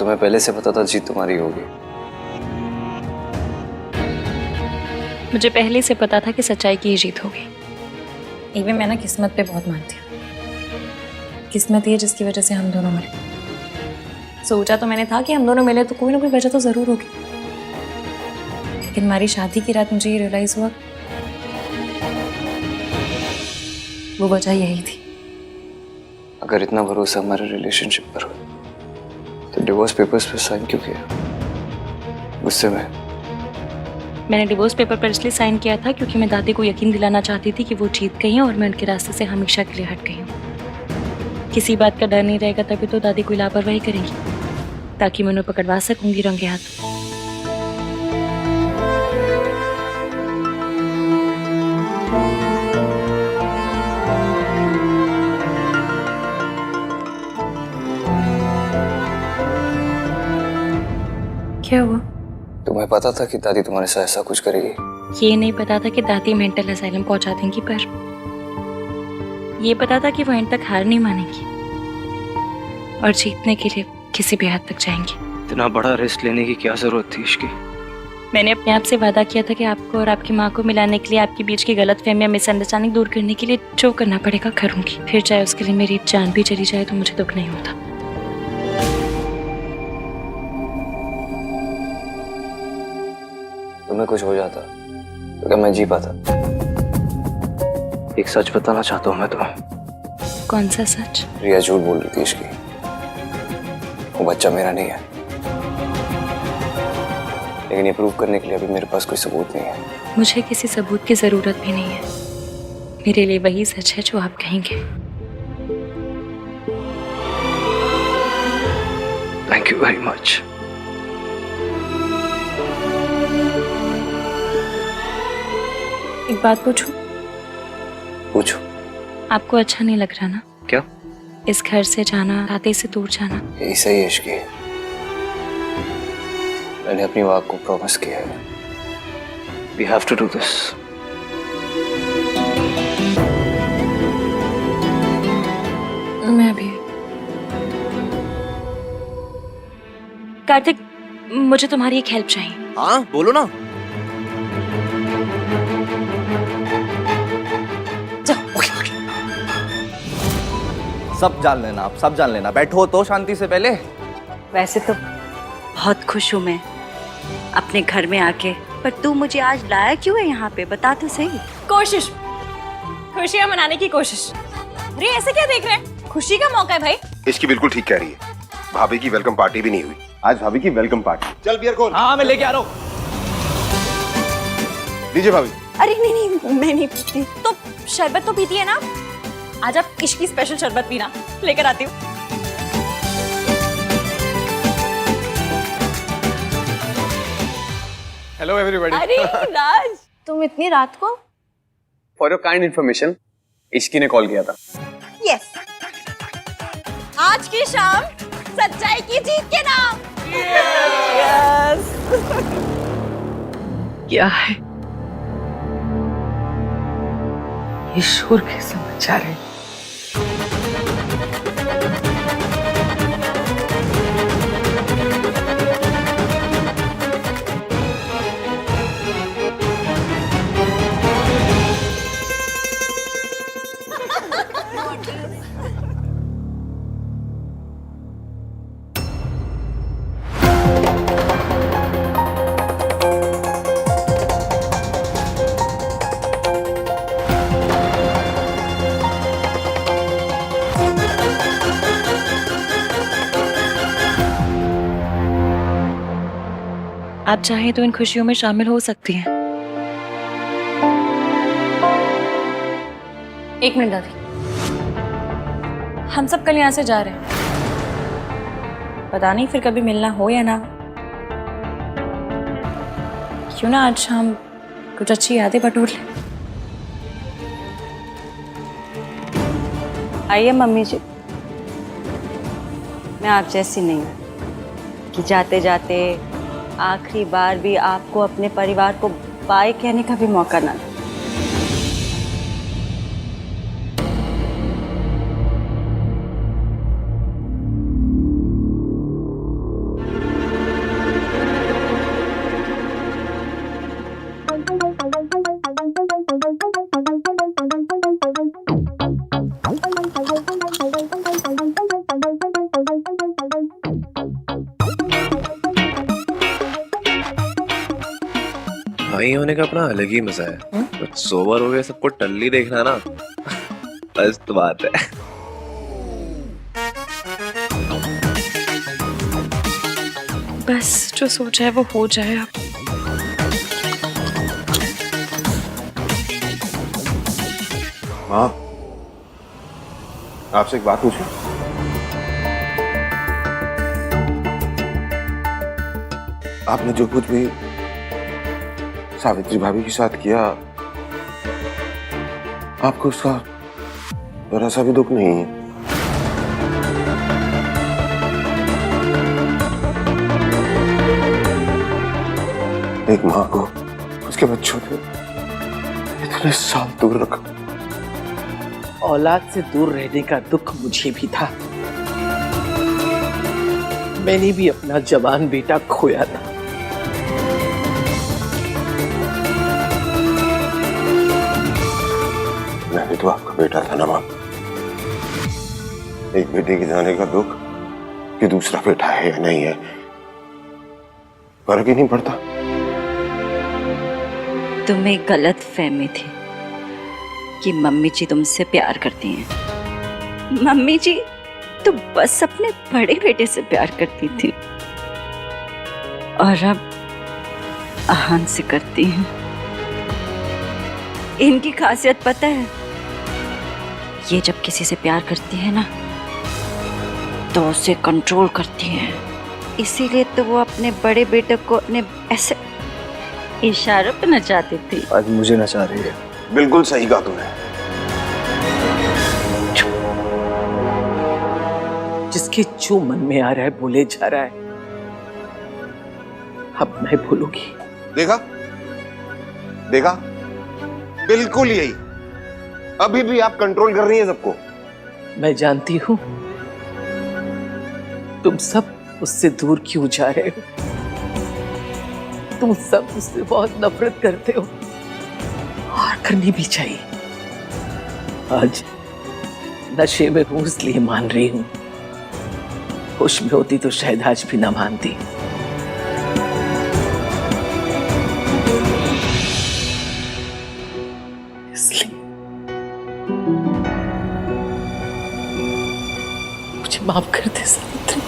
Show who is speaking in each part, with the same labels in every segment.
Speaker 1: तुम्हें पहले से पता था जीत तुम्हारी होगी?
Speaker 2: मुझे पहले से पता था कि सच्चाई की ही जीत होगी। इवन मैं ना किस्मत पे बहुत मानती हूँ। किस्मत ही है जिसकी वजह से हम दोनों मिले। सोचा तो मैंने था कि हम दोनों मिले तो कोई ना कोई वजह तो जरूर होगी, लेकिन हमारी शादी की रात मुझे ये रियलाइज हुआ वो वजह यही थी।
Speaker 1: अगर इतना भरोसा हमारे रिलेशनशिप पर हो तो डिवोर्स पेपर्स पे साइन क्यों किया? गुस्से में?
Speaker 2: मैंने डिवोर्स पेपर पर इसलिए साइन किया था क्योंकि मैं दादी को यकीन दिलाना चाहती थी कि वो जीत गई हैं और मैं उनके रास्ते से हमेशा के लिए हट गई हूँ। किसी बात का डर नहीं रहेगा तभी तो दादी कोई लापरवाही करेंगी, ताकि मैं उन्हें पकड़वा सकूंगी रंगे हाथ। क्या हुआ?
Speaker 1: तुम्हें पता था कि दादी तुम्हारे साथ ऐसा कुछ करेगी?
Speaker 2: ये नहीं पता था कि दादी मेंटल असाइलम पहुंचा देंगी, पर ये पता था कि वो एंड तक हार नहीं मानेंगी और जीतने के लिए किसी भी हद तक जाएंगी।
Speaker 1: इतना बड़ा रिस्क लेने की क्या जरूरत थी इसकी?
Speaker 2: मैंने अपने आप से वादा किया था कि आपको और आपकी माँ को मिलाने के लिए, आपके बीच की गलतफहमियां, मिसअंडरस्टैंडिंग दूर करने के लिए जो करना पड़ेगा करूंगी। फिर चाहे उसके लिए मेरी जान भी चली जाए तो मुझे दुख नहीं होता।
Speaker 1: तुम्हें कुछ हो जाता तो क्या मैं जी पाता? एक सच बताना चाहता हूँ मैं तुम्हें।
Speaker 2: कौन सा सच?
Speaker 1: रिया झूठ बोल रही थी इसकी। वो बच्चा मेरा नहीं है, लेकिन ये प्रूव करने के लिए अभी मेरे पास कोई सबूत नहीं है।
Speaker 2: मुझे किसी सबूत की जरूरत भी नहीं है। मेरे लिए वही सच है जो आप कहेंगे।
Speaker 1: Thank you very much.
Speaker 2: एक बात पूछूं?
Speaker 1: पूछो।
Speaker 2: आपको अच्छा नहीं लग रहा ना?
Speaker 1: क्या?
Speaker 2: इस घर से जाना, दादी से दूर जाना।
Speaker 1: यही सही है इश्की। मैंने अपनी वाक को प्रॉमिस किया है। We have to do this.
Speaker 2: मैं भी। कार्तिक, मुझे तुम्हारी एक हेल्प चाहिए।
Speaker 3: हाँ बोलो ना। सब जान लेना, आप सब जान लेना। बैठो तो शांति से पहले।
Speaker 4: वैसे तो बहुत खुश हूँ मैं अपने घर में आके, पर तू मुझे आज लाया क्यों है यहाँ पे, बता तो सही।
Speaker 2: कोशिश, खुशियाँ मनाने की कोशिश। अरे ऐसे क्या देख रहे हैं? खुशी का मौका है भाई।
Speaker 5: इसकी बिल्कुल ठीक कह रही है। भाभी की वेलकम पार्टी भी नहीं हुई। आज भाभी की वेलकम पार्टी। चल बियर खोल।
Speaker 3: हाँ मैं लेके आ रहा हूँ।
Speaker 5: लीजिए भाभी।
Speaker 2: अरे नहीं नहीं, मैं नहीं पीती। तो शरबत तो पीती है ना? आज आप इश्की स्पेशल शरबत पीना, लेकर आती हूँ।
Speaker 6: Hello everybody.
Speaker 2: अरे राज, तुम इतनी रात को?
Speaker 6: For your kind information, Ishki ने कॉल किया था।
Speaker 2: यस, आज की शाम सच्चाई की जीत के नाम। यस।
Speaker 7: क्या है ये शोर? कैसे मचा रहे?
Speaker 2: आप चाहें तो इन खुशियों में शामिल हो सकती हैं। एक मिनट दादी, हम सब कल यहाँ से जा रहे हैं। पता नहीं फिर कभी मिलना हो या ना। क्यों ना आज शाम कुछ अच्छी यादें बटोर लें।
Speaker 4: आइए मम्मी जी, मैं आप जैसी नहीं हूँ कि जाते जाते आखिरी बार भी आपको अपने परिवार को बाय कहने का भी मौका ना दे।
Speaker 8: भाई होने का अपना अलग ही मजा है। कुछ सोबर हो गए सबको टल्ली देखना ना बस तो बात है।
Speaker 2: बस जो सोचा है वो हो जाए अब।
Speaker 5: माँ, आपसे एक बात पूछूं? आपने जो कुछ भी सावित्री भाभी के साथ किया, आपको उसका जरा सा भी दुख नहीं है? एक माँ को उसके बच्चों ने इतने साल दूर रखा।
Speaker 7: औलाद से दूर रहने का दुख मुझे भी था। मैंने भी अपना जवान बेटा खोया था।
Speaker 5: मैं भी तो आपका बेटा था ना माँ। एक बेटे के जाने का दुख कि दूसरा बेटा है या नहीं है, फर्क ही नहीं पड़ता।
Speaker 4: तुम्हें गलत फहमी थी कि मम्मी जी तुमसे प्यार करती हैं। मम्मी जी तो बस अपने बड़े बेटे से प्यार करती थी और अब आहान से करती हैं। इनकी खासियत पता है, ये जब किसी से प्यार करती है ना तो उसे कंट्रोल करती है। इसीलिए तो वो अपने बड़े बेटे को अपने ऐसे इशारों पे नचाती थी।
Speaker 1: आज मुझे नचा रही है।
Speaker 5: बिल्कुल सही कहा तुमने।
Speaker 7: जिसके जो मन में आ रहा है बोले जा रहा है। अब मैं बोलूंगी।
Speaker 5: देखा देखा, बिल्कुल यही। अभी भी आप कंट्रोल कर रही हैं सबको।
Speaker 7: मैं जानती हूं तुम सब उससे दूर क्यों जा रहे हो। तुम सब उससे बहुत नफरत करते हो और करनी भी चाहिए। आज नशे में हूं इसलिए मान रही हूं, होश में होती तो शायद आज भी ना मानती। इसलिए मुझे माफ कर दे सावित्री।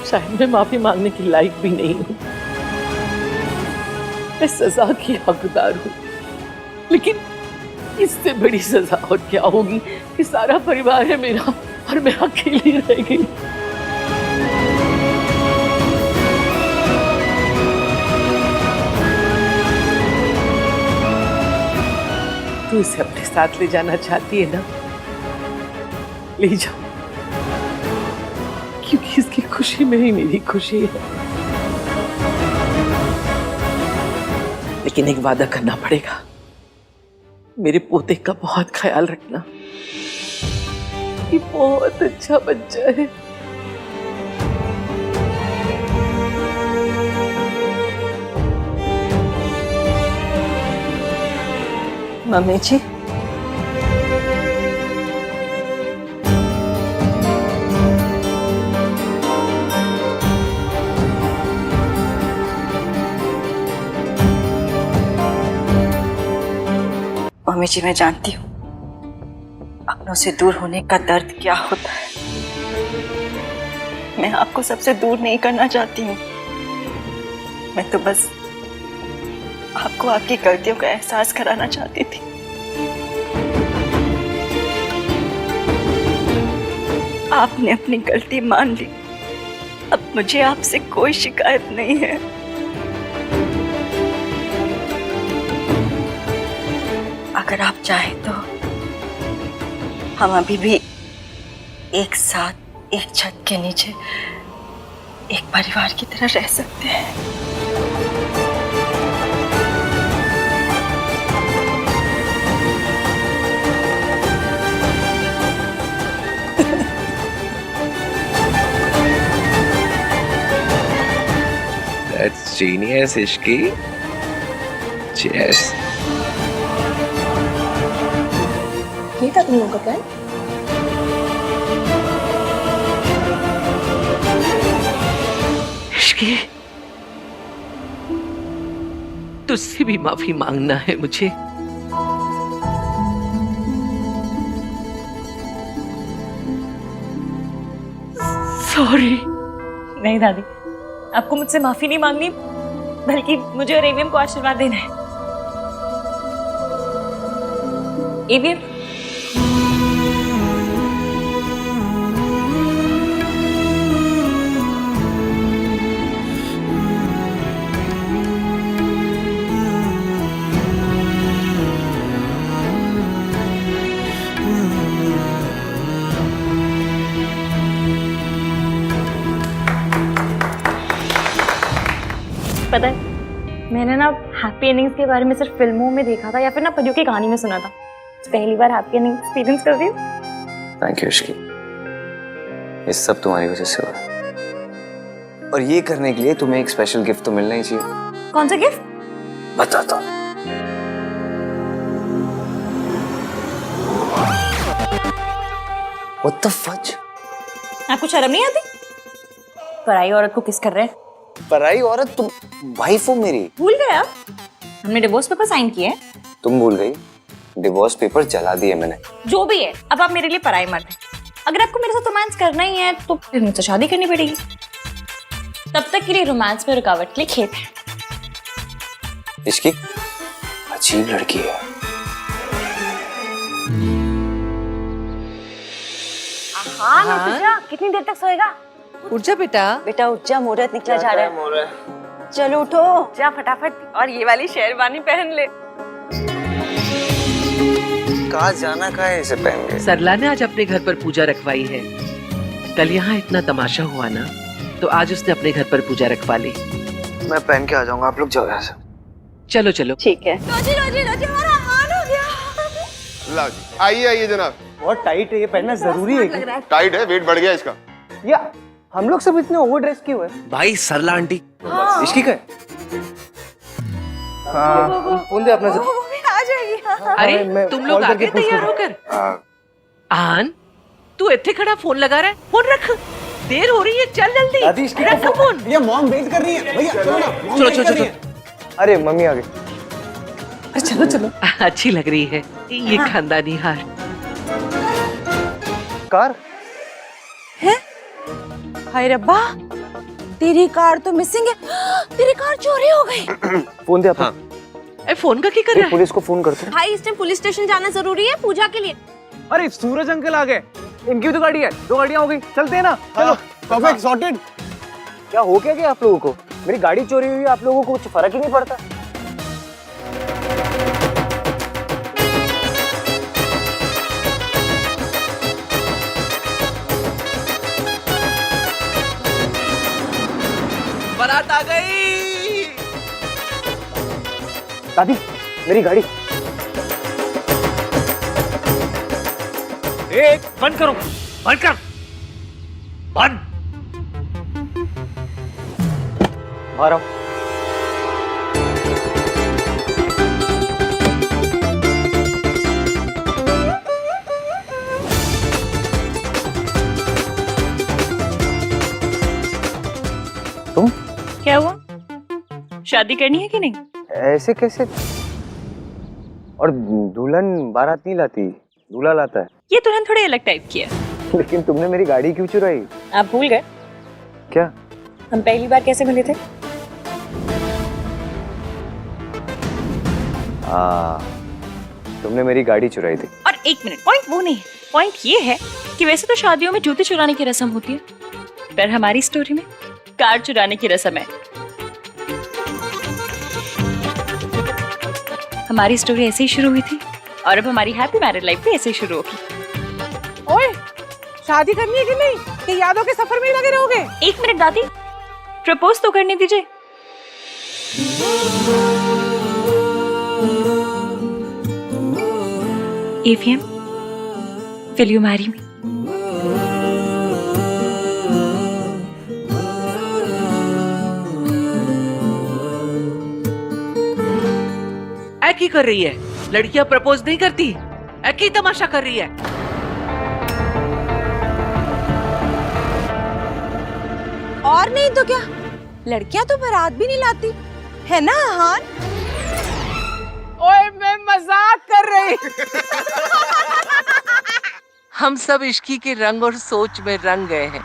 Speaker 7: शायद मैं माफी मांगने की लायक भी नहीं हूं, मैं सजा की हकदार हूं, लेकिन इससे बड़ी सजा और क्या होगी कि सारा परिवार है मेरा और मैं अकेली रह गई। तू इसे अपने साथ ले जाना चाहती है ना, ले जाओ, क्योंकि इसकी खुशी में ही मेरी खुशी है। लेकिन एक वादा करना पड़ेगा, मेरे पोते का बहुत ख्याल रखना। ये बहुत अच्छा बच्चा है।
Speaker 4: मम्मी जी, मम्मी जी मैं जानती हूँ अपनों से दूर होने का दर्द क्या होता है। मैं आपको सबसे दूर नहीं करना चाहती हूँ। मैं तो बस आपको आपकी गलतियों का एहसास कराना चाहती थी। आपने अपनी गलती मान ली, अब मुझे आपसे कोई शिकायत नहीं है। अगर आप चाहें तो हम अभी भी एक साथ एक छत के नीचे एक परिवार की तरह रह सकते हैं।
Speaker 8: That's genius, Ishki. Cheers.
Speaker 2: ये था तुम लोगों का प्लान?
Speaker 7: इश्की, तुझसे भी माफी मांगना है मुझे। सॉरी।
Speaker 2: नहीं दादी, आपको मुझसे माफी नहीं मांगनी, बल्कि मुझे और एवीएम को आशीर्वाद देना है। एवीएम, पता है मैंने ना हैप्पी एंडिंग्स के बारे में सिर्फ फिल्मों में देखा था या फिर ना परियों की कहानी में सुना था। पहली बार हैप्पी एंडिंग एक्सपीरियंस कर रही हूँ।
Speaker 1: थैंक यू इश्की, ये सब तुम्हारी वजह से हुआ। और ये करने के लिए तुम्हें एक स्पेशल गिफ्ट तो मिलना ही चाहिए।
Speaker 2: कौन सा गिफ्ट?
Speaker 1: बताता हूँ। What the fudge?
Speaker 2: आपको शर्म नहीं आती? पराई औरत को किस कर रहे हैं?
Speaker 1: पराई औरत? तुम वाइफ हो मेरी।
Speaker 2: भूल गए आप? हमने डिवोर्स पेपर साइन किए हैं।
Speaker 1: तुम भूल गई? डिवोर्स पेपर जला दिए मैंने।
Speaker 2: जो भी है, अब आप मेरे लिए पराई मर्द हैं। अगर आपको मेरे साथ रोमांस करना ही है तो फिर मुझसे शादी करनी पड़ेगी। तब तक के लिए रोमांस में रुकावट के लिए खेत है।
Speaker 1: इसकी अजीब लड़की है।
Speaker 4: हाँ,
Speaker 2: कितनी देर तक सोएगा?
Speaker 7: उठ जा बेटा।
Speaker 4: बेटा उठ जा, मुहूर्त निकला जा रहा है। चलो उठो।
Speaker 2: जा फटाफट, और ये वाली शेरवानी पहन ले।
Speaker 1: कहाँ जाना, कहाँ है इसे पहन के?
Speaker 7: सरला ने आज अपने घर पर पूजा रखवाई है। कल यहाँ इतना तमाशा हुआ ना, तो आज उसने अपने घर पर पूजा रखवा ली।
Speaker 1: मैं पहन के आ जाऊंगा, आप लोग जाओ यहाँ से।
Speaker 7: चलो चलो।
Speaker 4: ठीक है।
Speaker 2: रोजी हमारा हाल हो गया।
Speaker 5: ला जी, आइए आइए जनाब।
Speaker 9: बहुत टाइट है, ये पहनना जरूरी है क्या?
Speaker 5: टाइट है, वेट बढ़ गया इसका।
Speaker 9: या हम लोग सब इतने ओवर ड्रेस क्यों है?
Speaker 8: भाई सरला आंटी।
Speaker 9: इसकी क्या है? हाँ, फोन दे अपना से।
Speaker 2: वो भी आ जाएगी।
Speaker 7: अरे
Speaker 9: मैं
Speaker 7: तुम लोग
Speaker 9: कॉल
Speaker 7: आ
Speaker 9: करके
Speaker 7: गए
Speaker 9: पूछ
Speaker 7: तैयार
Speaker 9: लूँ।
Speaker 7: होकर? आन, तू इतने खड़ा फोन लगा रहा है? फोन रख, देर हो रही है, चल जल्दी।
Speaker 9: दादी इसकी
Speaker 7: रख फोन।
Speaker 9: ये मॉम वेट कर रही है। भैया चलो ना, मॉम
Speaker 7: चलो,
Speaker 9: वेट
Speaker 7: चलो,
Speaker 9: कर रही है। अरे मम्मी आ गई।
Speaker 7: चलो चलो। अच्छी लग रही है ये खानदानी हार।
Speaker 9: कार
Speaker 4: हाय रब्बा, तेरी कार तो मिसिंग है। तेरी कार चोरी हो गई।
Speaker 9: फोन दे अपना।
Speaker 7: ए, फोन का क्या कर रहा है?
Speaker 9: पुलिस को फोन करते हैं।
Speaker 2: भाई इस टाइम पुलिस स्टेशन जाना जरूरी है पूजा के लिए।
Speaker 9: अरे सूरज अंकल आ गए, इनकी भी तो गाड़ी है। 2 गाड़ियां हो गई, चलते हैं ना। चलो परफेक्ट सॉर्टेड। क्या हो क्या आप लोगों को? मेरी गाड़ी चोरी हुई, आप लोगों को कुछ फर्क ही नहीं पड़ता।
Speaker 7: बारात आ गई।
Speaker 9: दादी मेरी गाड़ी। बंद करो, बंद कर, बंद। बाहर आओ। तुम
Speaker 2: क्या हुआ? शादी करनी है कि नहीं?
Speaker 9: ऐसे कैसे? और दुल्हन बारात नहीं लाती, दूल्हा लाता है।
Speaker 2: ये दुल्हन थोड़ी अलग टाइप की है।
Speaker 9: लेकिन तुमने मेरी गाड़ी क्यों चुराई?
Speaker 2: आप भूल गए
Speaker 9: क्या?
Speaker 2: हम पहली बार कैसे मिले थे?
Speaker 9: तुमने मेरी गाड़ी चुराई थी।
Speaker 2: और एक मिनट, पॉइंट वो नहीं है। पॉइंट ये है कि वैसे तो शादियों में जूते चुराने की रस्म होती है, पर हमारी स्टोरी में कार चुराने की रस्म है। हमारी स्टोरी ऐसे ही शुरू हुई थी और अब हमारी हैप्पी मैरिड लाइफ भी ऐसे ही शुरू होगी।
Speaker 10: ओए, शादी करनी है कि नहीं? कि यादों के सफर में ही लगे रहोगे?
Speaker 2: एक मिनट दादी, प्रपोज तो करने दीजिए। AVM, will you marry me?
Speaker 7: की कर रही है? लड़कियां प्रपोज नहीं करती, की तमाशा कर रही है।
Speaker 10: और नहीं तो क्या, लड़कियां तो बारात भी नहीं लाती है ना अहान? ओए मैं मजाक कर रही। हम सब इश्की के रंग और सोच में रंग गए हैं।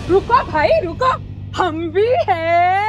Speaker 10: रुको भाई रुको, हम भी हैं।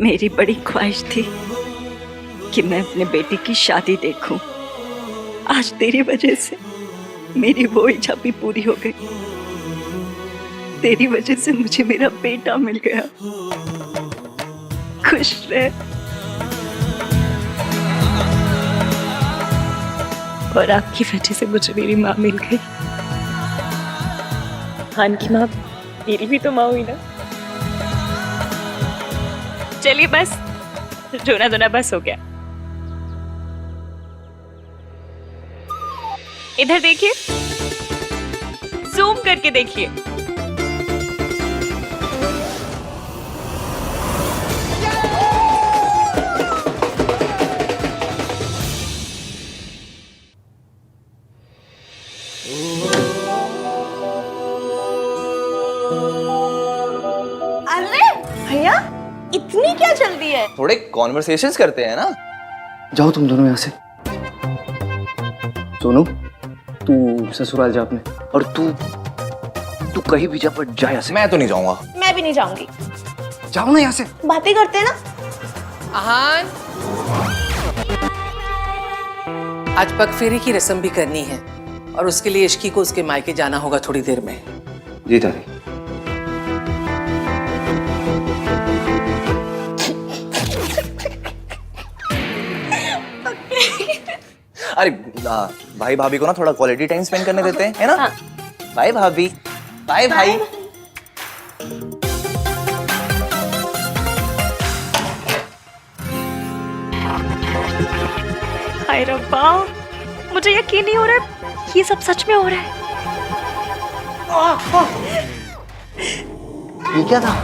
Speaker 4: मेरी बड़ी ख्वाहिश थी कि मैं अपने बेटे की शादी देखूं। आज तेरी वजह से मेरी वो इच्छा भी पूरी हो गई। तेरी वजह से मुझे मेरा बेटा मिल गया। खुश रह।
Speaker 2: और आपकी वजह से मुझे मेरी माँ मिल गई। खान की माँ मेरी भी तो माँ हुई ना। चलिए बस, रोना धोना बस हो गया। इधर देखिए, जूम करके देखिए।
Speaker 10: अरे भैया, इतनी क्या जल्दी है?
Speaker 3: थोड़े कॉन्वर्सेशंस करते हैं ना।
Speaker 1: जाओ तुम दोनों यहाँ से। सोनू, तू ससुराल जा अपने, और तू कहीं भी जा, पर जा यहाँ से।
Speaker 3: मैं तो नहीं जाऊंगा।
Speaker 10: मैं भी नहीं जाऊंगी।
Speaker 1: जाओ ना यहाँ से।
Speaker 10: बातें करते हैं ना।
Speaker 7: अहान, आज पगफेरे की रस्म भी करनी है और उसके लिए इश्की को उसके मायके जाना होगा थोड़ी देर में।
Speaker 1: जी दादी।
Speaker 3: अरे भाई भाभी को ना थोड़ा क्वालिटी टाइम स्पेंड करने देते हैं, है ना? हाँ। बाय भाभी, बाय भाई।
Speaker 2: हाय रब्बा, मुझे यकीन नहीं हो रहा है ये सब सच में हो रहा है।
Speaker 1: ये क्या था?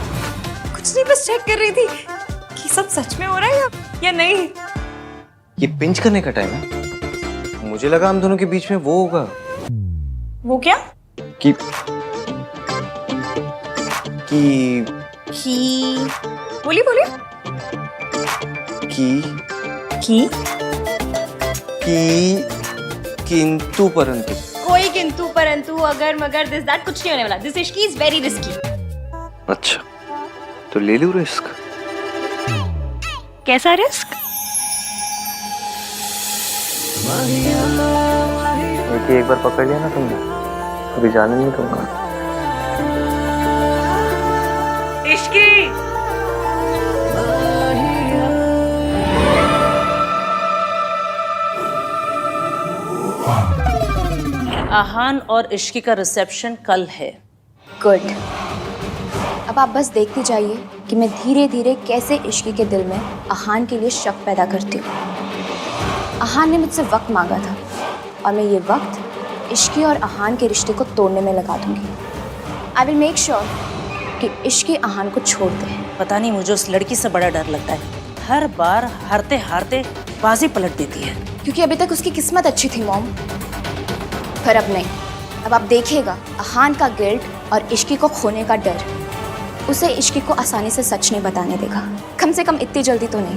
Speaker 2: कुछ नहीं, बस चेक कर रही थी कि सब सच में हो रहा है या नहीं।
Speaker 1: ये पिंच करने का टाइम है। मुझे लगा हम दोनों के बीच में वो होगा।
Speaker 2: वो क्या?
Speaker 1: कि
Speaker 2: बोलिए बोलिए।
Speaker 1: किंतु परंतु।
Speaker 2: कोई किंतु परंतु अगर मगर दिस दैट कुछ नहीं होने वाला। This Ishki is very risky.
Speaker 1: अच्छा, तो ले लूं रिस्क।
Speaker 2: कैसा रिस्क?
Speaker 1: एक बार पकड़ लिया ना तुमने, अभी जाने नहीं दूंगा।
Speaker 7: इश्की, अहान और इश्की का रिसेप्शन कल है।
Speaker 11: गुड। अब आप बस देखते जाइए कि मैं धीरे धीरे कैसे इश्की के दिल में अहान के लिए शक पैदा करती हूँ। अहान ने मुझसे वक्त मांगा था और मैं ये वक्त इश्की और अहान के रिश्ते को तोड़ने में लगा दूंगी। आई विल मेक श्योर कि इश्क आहान को छोड़ दे।
Speaker 10: पता नहीं मुझे उस लड़की से बड़ा डर लगता है। हर बार हारते हारते बाजी पलट देती है।
Speaker 11: क्योंकि अभी तक उसकी किस्मत अच्छी थी मॉम, पर अब नहीं। अब आप देखिएगा आहान का गिल्ट और इश्की को खोने का डर उसे इश्की को आसानी से सच नहीं बताने देगा। कम से कम इतनी जल्दी तो नहीं।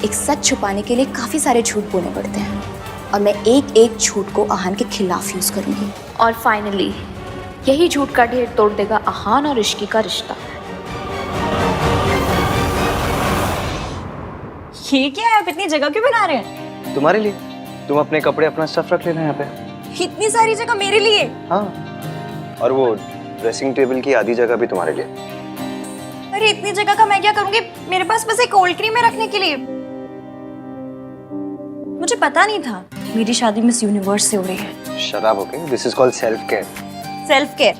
Speaker 11: एक सच छुपाने के लिए काफी सारे झूठ बोलने पड़ते हैं और मैं एक एक झूठ को आहान के खिलाफ यूज करूंगी। और फाइनली यही झूठ का ढेर तोड़ देगा आहान और इश्की का रिश्ता।
Speaker 2: ये क्या है? आप इतनी जगह क्यों बना रहे हैं?
Speaker 1: तुम्हारे लिए। तुम अपने कपड़े अपना स्टफ रख लेना यहाँ पे।
Speaker 2: इतनी सारी जगह मेरे लिए?
Speaker 1: हाँ, और वो ड्रेसिंग टेबल की आधी जगह भी तुम्हारे लिए।
Speaker 2: अरे इतनी जगह का मैं क्या करूंगी? मेरे पास बस एक कोल्ड क्रीम है रखने के लिए। मुझे पता नहीं था मेरी शादी मिस यूनिवर्स से हो रही है।
Speaker 1: शराब okay, this is called self care.
Speaker 2: Self care?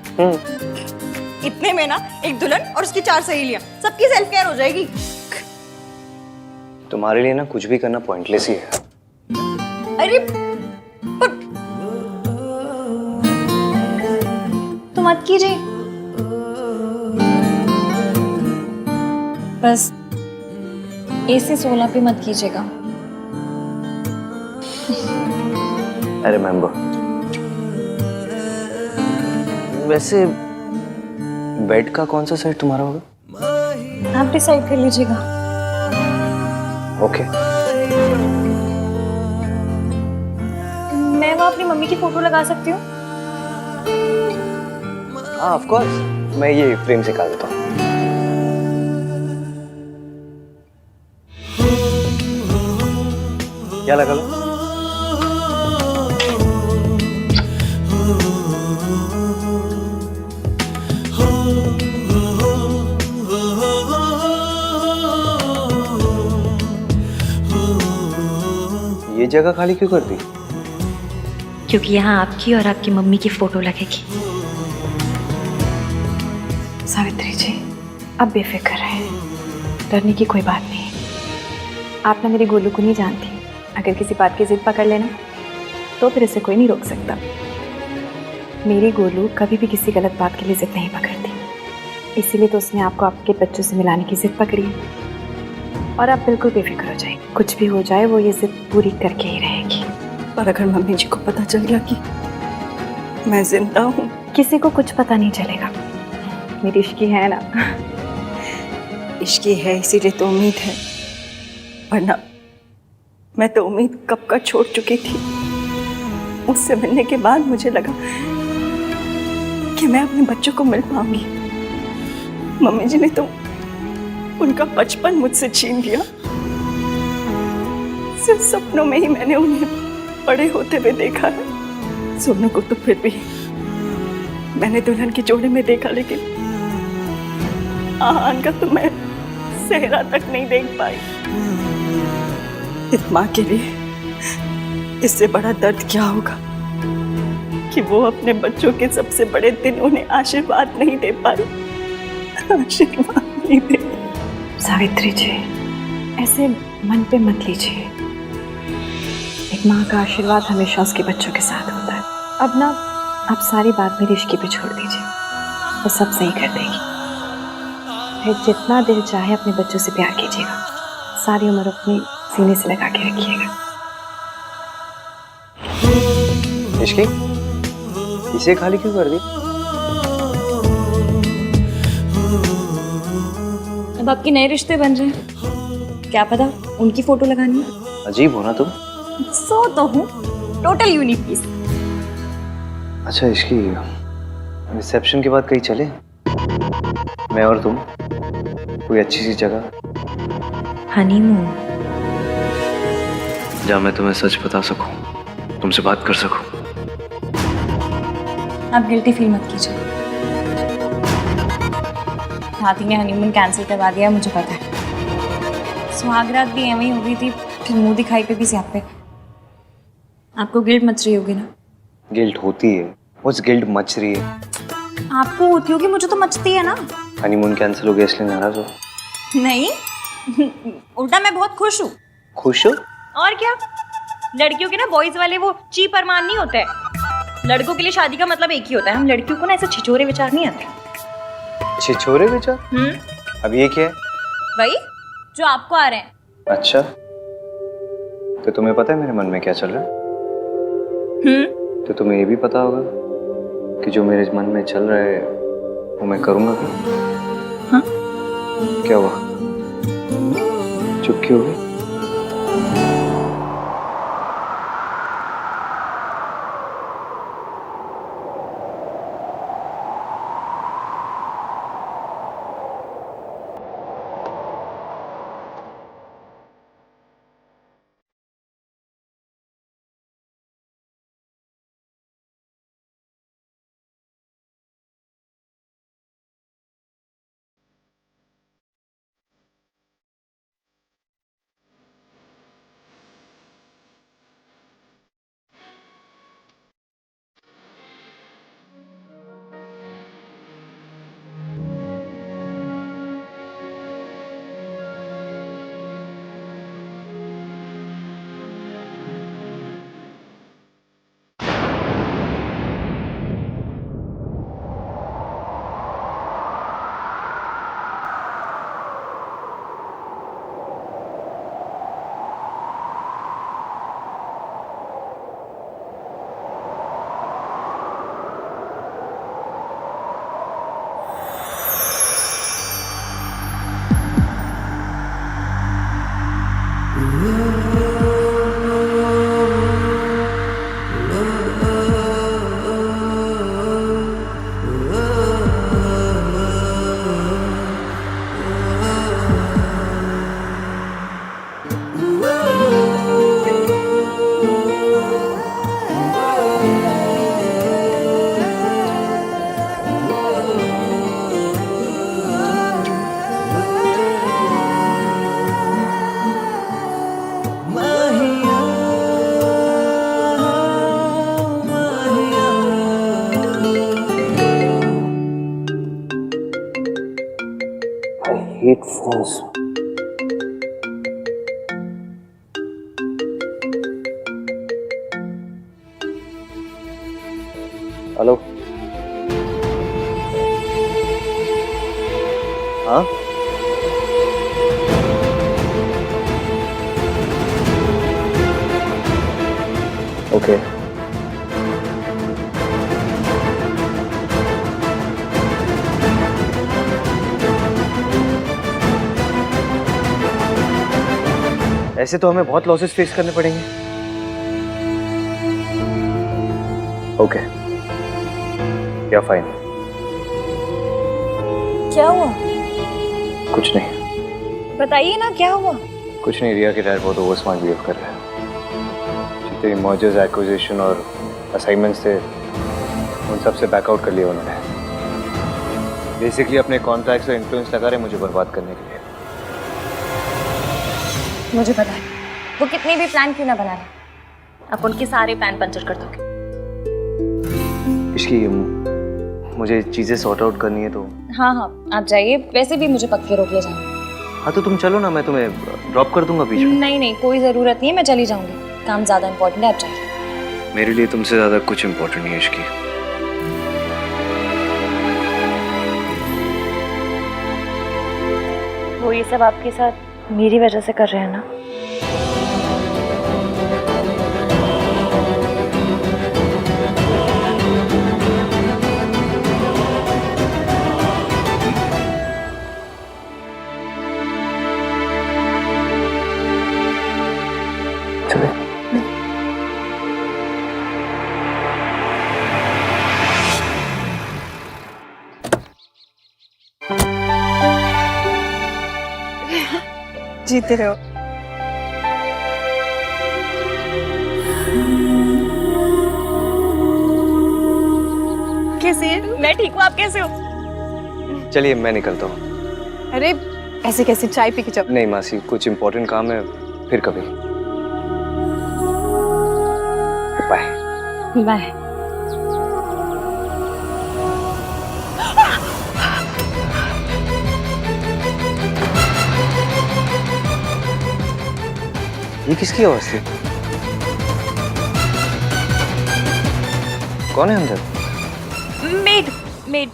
Speaker 2: इतने में ना एक दुल्हन और उसकी 4 सहेलियां, सबकी सेल्फ केयर हो जाएगी।
Speaker 1: तुम्हारे लिए ना कुछ भी करना पॉइंटलेस ही है।
Speaker 2: अरे पर तो मत कीजिए, बस AC 16 पे मत कीजिएगा।
Speaker 1: I remember. वैसे बेड का कौन सा साइड तुम्हारा होगा?
Speaker 2: आप डिसाइड कर लीजिएगा।
Speaker 1: ओके।
Speaker 2: मैं वहाँ अपनी मम्मी की फोटो लगा सकती हूँ?
Speaker 1: हाँ ऑफ कोर्स, मैं ये फ्रेम से निकाल देता हूँ। क्या लगा लो? ये जगह खाली क्यों कर दी?
Speaker 2: क्योंकि यहाँ आपकी और आपकी मम्मी की फोटो लगेगी।
Speaker 12: सावित्री जी, अब बेफिक्र रहे, डरने की कोई बात नहीं। आप ना मेरे गोलू को नहीं जानती। अगर किसी बात की जिद पकड़ लेना तो फिर इसे कोई नहीं रोक सकता। मेरी गोलू कभी भी किसी गलत बात के लिए जिद नहीं पकड़ती, इसीलिए तो उसने आपको आपके बच्चों से मिलाने की जिद पकड़ी है। और आप बिल्कुल बेफिक्र हो जाए, कुछ भी हो जाए वो ये जिद पूरी करके ही रहेगी।
Speaker 10: पर अगर मम्मी जी को पता चल गया कि मैं जिंदा हूँ?
Speaker 12: किसी को कुछ पता नहीं चलेगा। मेरी इश्की है ना।
Speaker 10: इश्की है इसीलिए तो उम्मीद है, वरना मैं तो उम्मीद कब का छोड़ चुकी थी। उससे मिलने के बाद मुझे लगा कि मैं अपने बच्चों को मिल पाऊंगी। मम्मी जी ने तो उनका बचपन मुझसे छीन लिया। सिर्फ सपनों में ही मैंने उन्हें बड़े होते हुए देखा है। सोनू को तो फिर भी मैंने दुल्हन के जोड़े में देखा, लेकिन आहान का तो मैं सेहरा तक नहीं देख पाई। इस माँ के लिए इससे बड़ा दर्द क्या होगा कि वो अपने बच्चों के सबसे बड़े दिन उन्हें आशीर्वाद नहीं दे पाई। आशीर्वाद नहीं दे।
Speaker 12: सावित्री जी, ऐसे मन पे मत लीजिए। एक माँ का आशीर्वाद हमेशा उसके बच्चों के साथ होता है। अब ना आप सारी बात मेरी इश्की पे छोड़ दीजिए, वो सब सही कर देगी। फिर जितना दिल चाहे अपने बच्चों से प्यार कीजिएगा, सारी उम्र अपने सीने से लगा के रखिएगा।
Speaker 1: इश्की, इसे खाली क्यों कर दी?
Speaker 2: अब आपके नए रिश्ते बन रहे हैं, क्या पता उनकी फोटो लगानी है।
Speaker 1: अजीब हो ना तुम।
Speaker 2: सो तो हूँ, टोटल यूनिक पीस।
Speaker 1: अच्छा इश्की, रिसेप्शन के बाद कहीं चले, मैं और तुम, कोई अच्छी सी जगह।
Speaker 2: हनीमून।
Speaker 8: जहाँ मैं तुम्हें सच बता सकूं, तुमसे बात कर सकूं।
Speaker 2: आप गिल्टी फील मत कीजिए। हाथी ने हनीमून कैंसिल करवा दिया, मुझे पता है। सुहागरात भी एवं ही हो गई थी, फिर मुंह दिखाई पे भी स्यापे। आपको गिल्ट मच रही होगी ना?
Speaker 1: गिल्ट होती है, उस गिल्ट मच रही है।
Speaker 2: आपको होती होगी, मुझे तो मचती है ना।
Speaker 1: हनीमून कैंसिल हो गया इसलिए नाराज हो?
Speaker 2: नहीं, उल्टा मैं बहुत खुश हूँ।
Speaker 1: खुश हो?
Speaker 2: और क्या, लड़कियों के ना बॉयज वाले वो चीप अरमान नहीं होते। लड़कों के लिए शादी का मतलब एक ही होता है। हम लड़कियों को ना ऐसे छिछोरे विचार नहीं आते।
Speaker 1: छिछोरे विचार? अब ये क्या है?
Speaker 2: वही जो आपको आ रहे हैं।
Speaker 1: अच्छा, तो तुम्हें पता है मेरे मन में क्या चल रहा है? तो तुम्हें ये भी पता होगा कि जो मेरे मन में चल रहा है वो मैं करूंगा क्या?
Speaker 2: हाँ?
Speaker 1: क्या हुआ? चुप क्यों हो गई? Headphones. हेलो। हाँ? ओके। ऐसे तो हमें बहुत लॉसेस फेस करने पड़ेंगे। ओके, या फाइन।
Speaker 2: क्या हुआ?
Speaker 1: कुछ नहीं।
Speaker 2: बताइए ना क्या हुआ?
Speaker 1: कुछ नहीं, रिया के डैड बहुत ओवर स्मार्ट बिहेव कर रहे हैं। जितने मर्जर्स, एक्विजिशन और असाइनमेंट्स थे उन सब से बैकआउट कर लिया उन्होंने। बेसिकली अपने कॉन्ट्रैक्ट्स और इन्फ्लुएंस लगा रहे मुझे बर्बाद करने के लिए।
Speaker 2: मुझे पता है वो कितनी भी प्लान क्यों ना बना रहे, आप उनके सारे प्लान पंचर कर दोगे।
Speaker 1: इसकी मुझे चीजें सॉर्ट आउट करनी है तो।
Speaker 2: हाँ हाँ आप जाइए, वैसे भी मुझे पक्के रोक ले जाना।
Speaker 1: हाँ तो तुम चलो ना, मैं तुम्हें ड्रॉप कर दूंगा बीच में।
Speaker 2: नहीं नहीं कोई जरूरत नहीं है, मैं चली जाऊंगी, काम ज्यादा इम्पोर्टेंट है, आप जाइए।
Speaker 1: मेरे लिए तुमसे ज्यादा कुछ इम्पोर्टेंट नहीं है इसकी।
Speaker 2: वो ये सब आपके साथ मेरी वजह से कर रहे हैं ना?
Speaker 10: जीते रहो।
Speaker 2: कैसे है? मैं ठीक हूँ, आप कैसे हो?
Speaker 1: चलिए मैं निकलता हूँ।
Speaker 12: अरे ऐसे कैसे, चाय पी के जाओ।
Speaker 1: नहीं मासी, कुछ इम्पोर्टेंट काम है, फिर कभी। Bye
Speaker 2: bye.
Speaker 1: ये किसकी आवाज थी? कौन है अंदर?
Speaker 2: Maid maid.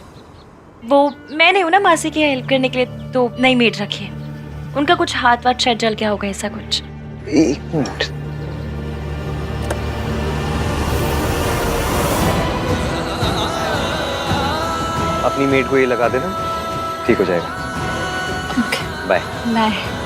Speaker 2: वो मैं नहीं हूं ना मासी की हेल्प करने के लिए, तो नई मेड रखी है। उनका कुछ हाथ वाथ शायद जल गया होगा, ऐसा कुछ।
Speaker 1: एक मिनट, अपनी मेड को ये लगा देना, ठीक हो जाएगा। Bye
Speaker 2: bye.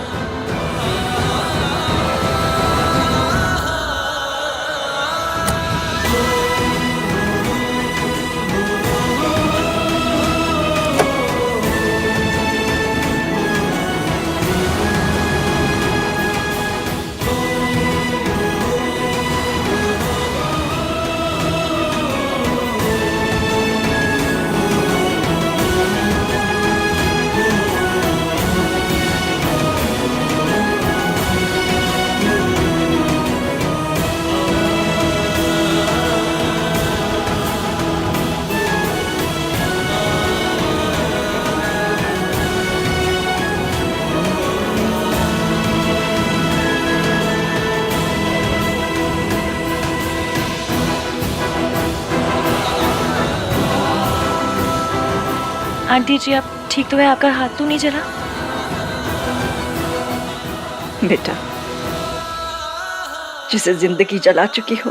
Speaker 2: आंटी जी, आप ठीक तो है? आपका हाथ तो नहीं जला?
Speaker 10: बेटा, जिसे जिंदगी जला चुकी हो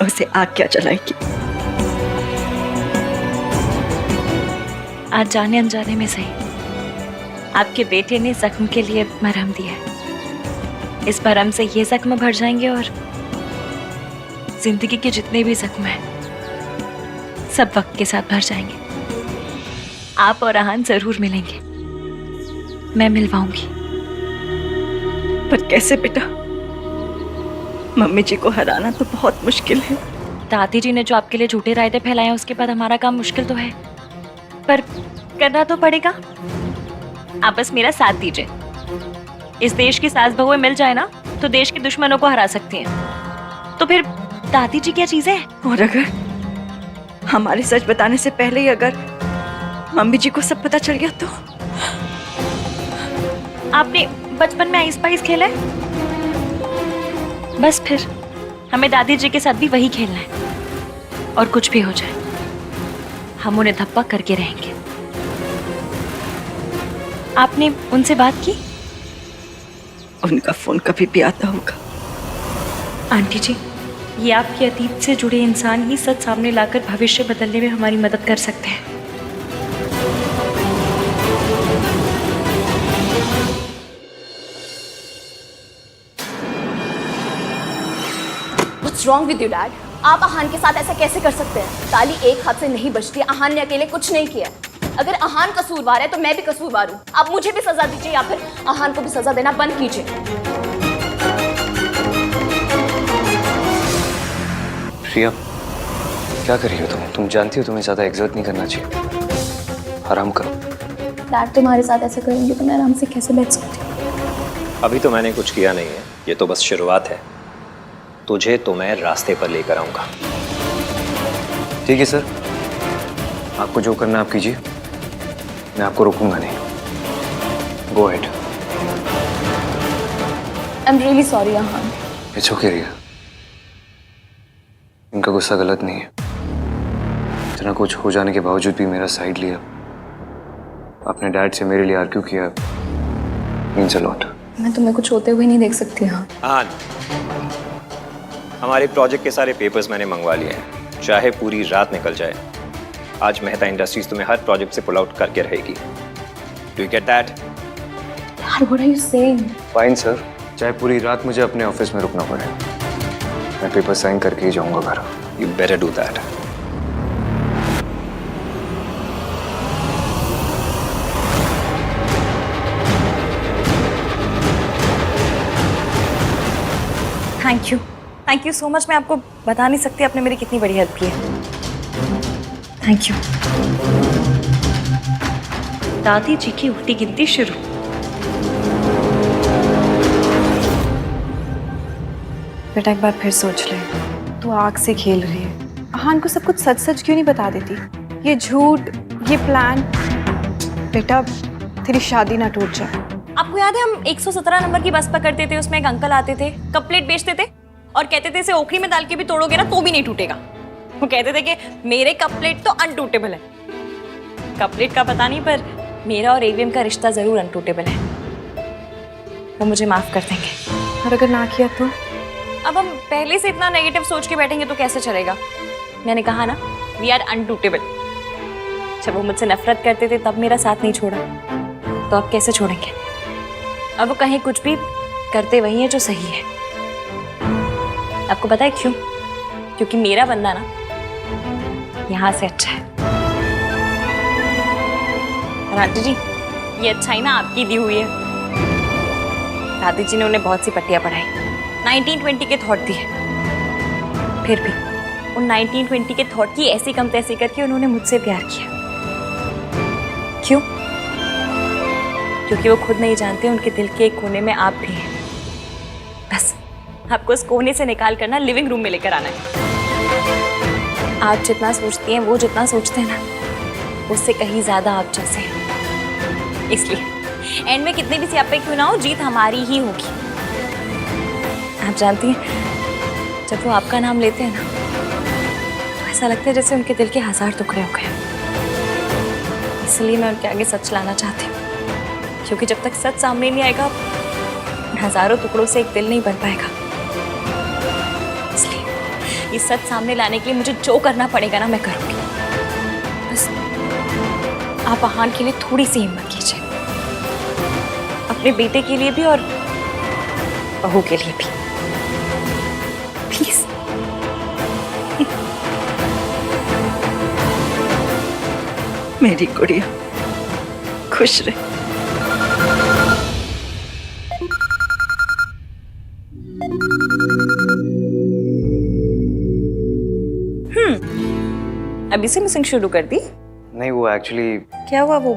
Speaker 10: उसे आग क्या जलाएगी?
Speaker 2: आज जाने अनजाने में सही, आपके बेटे ने जख्म के लिए मरहम दिया है। इस मरहम से ये जख्म भर जाएंगे और जिंदगी के जितने भी जख्म हैं सब वक्त के साथ भर जाएंगे। आप और आहान जरूर मिलेंगे, मैं मिलवाऊंगी।
Speaker 10: पर कैसे बेटा? मम्मी जी को हराना तो बहुत मुश्किल है।
Speaker 2: दादी जी ने जो आपके लिए झूठे रायते फैलाए हैं, उसके बाद हमारा काम मुश्किल तो है, पर करना तो पड़ेगा। आप बस मेरा साथ दीजिए। इस देश की सास बहुएं मिल जाए ना, तो देश के दुश्मनों को हरा सकती हैं। तो फिर दादी जी क्या चीज है?
Speaker 10: और अगर हमारे सच बताने से पहले ही अगर मम्मी जी को सब पता चल गया तो?
Speaker 2: आपने बचपन में आइस पाइस खेला है? बस फिर हमें दादी जी के साथ भी वही खेलना है। और कुछ भी हो जाए, हम उन्हें धप्पा करके रहेंगे। आपने उनसे बात की?
Speaker 10: उनका फोन कभी भी आता होगा।
Speaker 2: आंटी जी, ये आपके अतीत से जुड़े इंसान ही सच सामने लाकर भविष्य बदलने में हमारी मदद कर सकते हैं।
Speaker 11: What's wrong with you, Dad? आप आहान के साथ ऐसा कैसे कर सकते हैं? ताली एक हाथ से नहीं बजती। आहान ने अकेले कुछ नहीं किया। अगर आहान कसूरवार है तो मैं भी कसूरवार हूँ। आप मुझे भी सजा दीजिए या फिर आहान को भी सजा देना बंद कीजिए।
Speaker 1: प्रिया, क्या कर रही हो तुम? तुम जानती हो तुम्हें ज्यादा एग्जर्ट नहीं करना चाहिए। आराम करो।
Speaker 11: डैड, तुम्हारे साथ ऐसा करूंगी तो मैं आराम से कैसे बैठ सकती हूँ?
Speaker 13: अभी तो मैंने कुछ किया नहीं है, ये तो बस शुरुआत है। तुझे तो मैं रास्ते पर लेकर आऊंगा।
Speaker 1: ठीक है सर, आपको जो करना आप कीजिए, मैं आपको रोकूंगा नहीं। Go ahead.
Speaker 11: I am really sorry Aahan.
Speaker 1: It's okay Riya, इनका गुस्सा गलत नहीं है। इतना कुछ हो जाने के बावजूद भी मेरा साइड लिया, अपने डैड से मेरे लिए आर्ग्यू किया, मीन्स अ लॉट।
Speaker 11: मैं तुम्हें कुछ होते हुए नहीं देख सकती। हाँ,
Speaker 13: हमारे प्रोजेक्ट के सारे पेपर्स मैंने मंगवा लिए हैं, चाहे पूरी रात निकल जाए। आज मेहता इंडस्ट्रीज तुम्हें हर प्रोजेक्ट से पुल आउट करके रहेगी। Do you get that?
Speaker 11: यार, what are you saying?
Speaker 1: Fine sir, चाहे पूरी रात मुझे अपने ऑफिस में रुकना पड़े, मैं पेपर साइन करके ही जाऊंगा घर।
Speaker 13: You better do that.
Speaker 2: Thank you so much. मैं आपको बता नहीं सकती आपने मेरी कितनी बड़ी हेल्प की है। Thank you. दादी जी की उल्टी गिनती शुरू।
Speaker 12: बेटा, एक बार फिर सोच ले। तू आग से खेल रही है। आहान को सब कुछ सच सच क्यों नहीं बता देती? ये झूठ, ये प्लान। बेटा, तेरी शादी ना टूट जाए।
Speaker 2: आपको याद है हम 117 नंबर की बस पकड़ते थे, उसमें एक अंकल आते थे, कप प्लेट बेचते थे और कहते थे इसे ओखरी में डाल के भी तोड़ोगे ना तो भी नहीं टूटेगा। वो कहते थे कि मेरे कप प्लेट तो अनटूटेबल है। कपलेट का पता नहीं, पर मेरा और एवीएम का रिश्ता जरूर अनटूटेबल है। वो मुझे माफ कर देंगे।
Speaker 12: और अगर ना किया तो?
Speaker 2: अब हम पहले से इतना नेगेटिव सोच के बैठेंगे तो कैसे चलेगा? मैंने कहा ना, वी आर अनटूटेबल। जब वो मुझसे नफरत करते थे तब मेरा साथ नहीं छोड़ा, तो अब कैसे छोड़ेंगे? अब वो कहीं कुछ भी करते वही है जो सही है। आपको पता है क्यों? क्योंकि मेरा बंदा ना यहाँ से अच्छा है। और आंटी जी, ये अच्छाई ना आपकी दी हुई है। दादी जी ने उन्हें बहुत सी पट्टियां पढ़ाई, 1920 के थॉट दिए, फिर भी उन 1920 के थॉट की ऐसी कम तैसी करके उन्होंने मुझसे प्यार किया। क्यों? क्योंकि वो खुद नहीं जानते उनके दिल के एक कोने में आप भी हैं। बस आपको उस कोने से निकाल कर ना लिविंग रूम में लेकर आना है। आप जितना सोचती हैं, वो जितना सोचते हैं ना, उससे कहीं ज्यादा आप जैसे हैं। इसलिए एंड में कितने भी सियापे क्यों ना हो, जीत हमारी ही होगी। आप जानती हैं, जब वो आपका नाम लेते हैं ना, तो ऐसा लगता है जैसे उनके दिल के 1000 टुकड़े हो गए। इसलिए मैं उनके आगे सच लाना चाहती हूँ, क्योंकि जब तक सच सामने नहीं आएगा, हजारों टुकड़ों से एक दिल नहीं बन पाएगा। इसलिए इस सच सामने लाने के लिए मुझे जो करना पड़ेगा ना, मैं करूँगी। बस आप आहान के लिए थोड़ी सी हिम्मत कीजिए, अपने बेटे के लिए भी और बहू के लिए भी, प्लीज।
Speaker 10: मेरी गुड़िया खुश रहे।
Speaker 2: अभी से मिसिंग शुरू कर दी?
Speaker 1: नहीं, वो एक्चुअली
Speaker 2: क्या हुआ? वो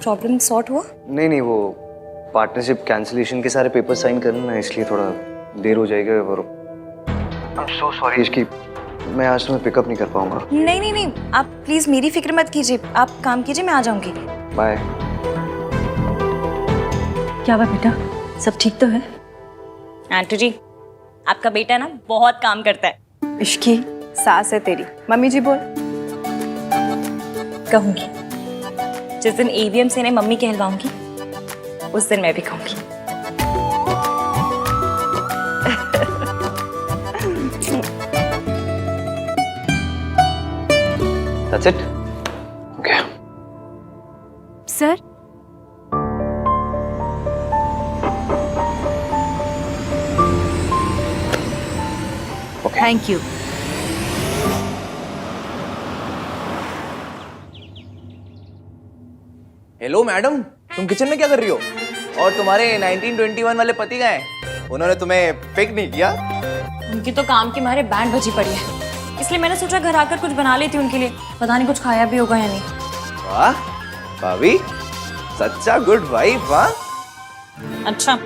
Speaker 2: प्रॉब्लम सॉर्ट हुआ?
Speaker 1: नहीं, वो पार्टनरशिप कैंसिलेशन के सारे पेपर साइन करना ना, इसलिए थोड़ा देर हो जाएगा। और आई एम सो सॉरी इसकी, मैं आज तुम्हें पिकअप नहीं कर पाऊंगा।
Speaker 2: नहीं, आप प्लीज मेरी फिक्र मत कीजिए, आप काम कीजिए, मैं आ जाऊंगी।
Speaker 1: बाय।
Speaker 2: क्या हुआ बेटा, सब ठीक तो है? आंटी जी, आपका बेटा ना बहुत काम करता है।
Speaker 12: इश्की सास है तेरी, मम्मी जी बोल।
Speaker 2: कहूंगी, जिस दिन एवीएम से इन्हें मम्मी कहलवाऊंगी, उस दिन मैं भी कहूंगी।
Speaker 1: That's it? Okay.
Speaker 12: Sir, thank you.
Speaker 3: Hello madam, तुम किचन में क्या कर रही हो? और तुम्हारे 1921 वाले पति गए, उन्होंने तुम्हें पिक नहीं किया?
Speaker 2: उनकी तो काम के मारे बैंड बजी पड़ी है, इसलिए मैंने सोचा घर आकर कुछ बना लेती हूँ उनके लिए। पता नहीं कुछ खाया भी होगा या नहीं।
Speaker 3: वाह भाभी, सच्चा गुड वाइफ। वाह,
Speaker 2: अच्छा,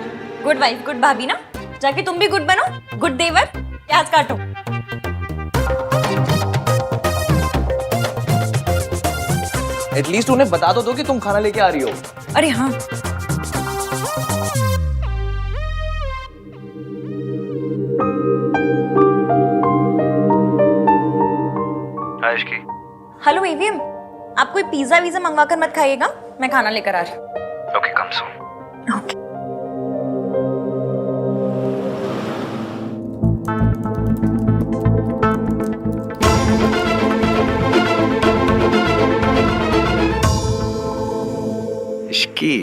Speaker 2: गुड वाइफ गुड भाभी ना, जाके तुम भी गुड बनो। गुड देवर, प्याज काटो।
Speaker 3: एटलीस्ट उन्हें बता तो दो कि तुम खाना लेके आ रही हो।
Speaker 2: अरे हाँ, हेलो एवीएम, आप कोई पिज्जा वीजा मंगवा कर मत खाइएगा, मैं खाना लेकर आ रही हूँ।
Speaker 1: Okay, come soon.
Speaker 2: Okay.
Speaker 8: Ishki,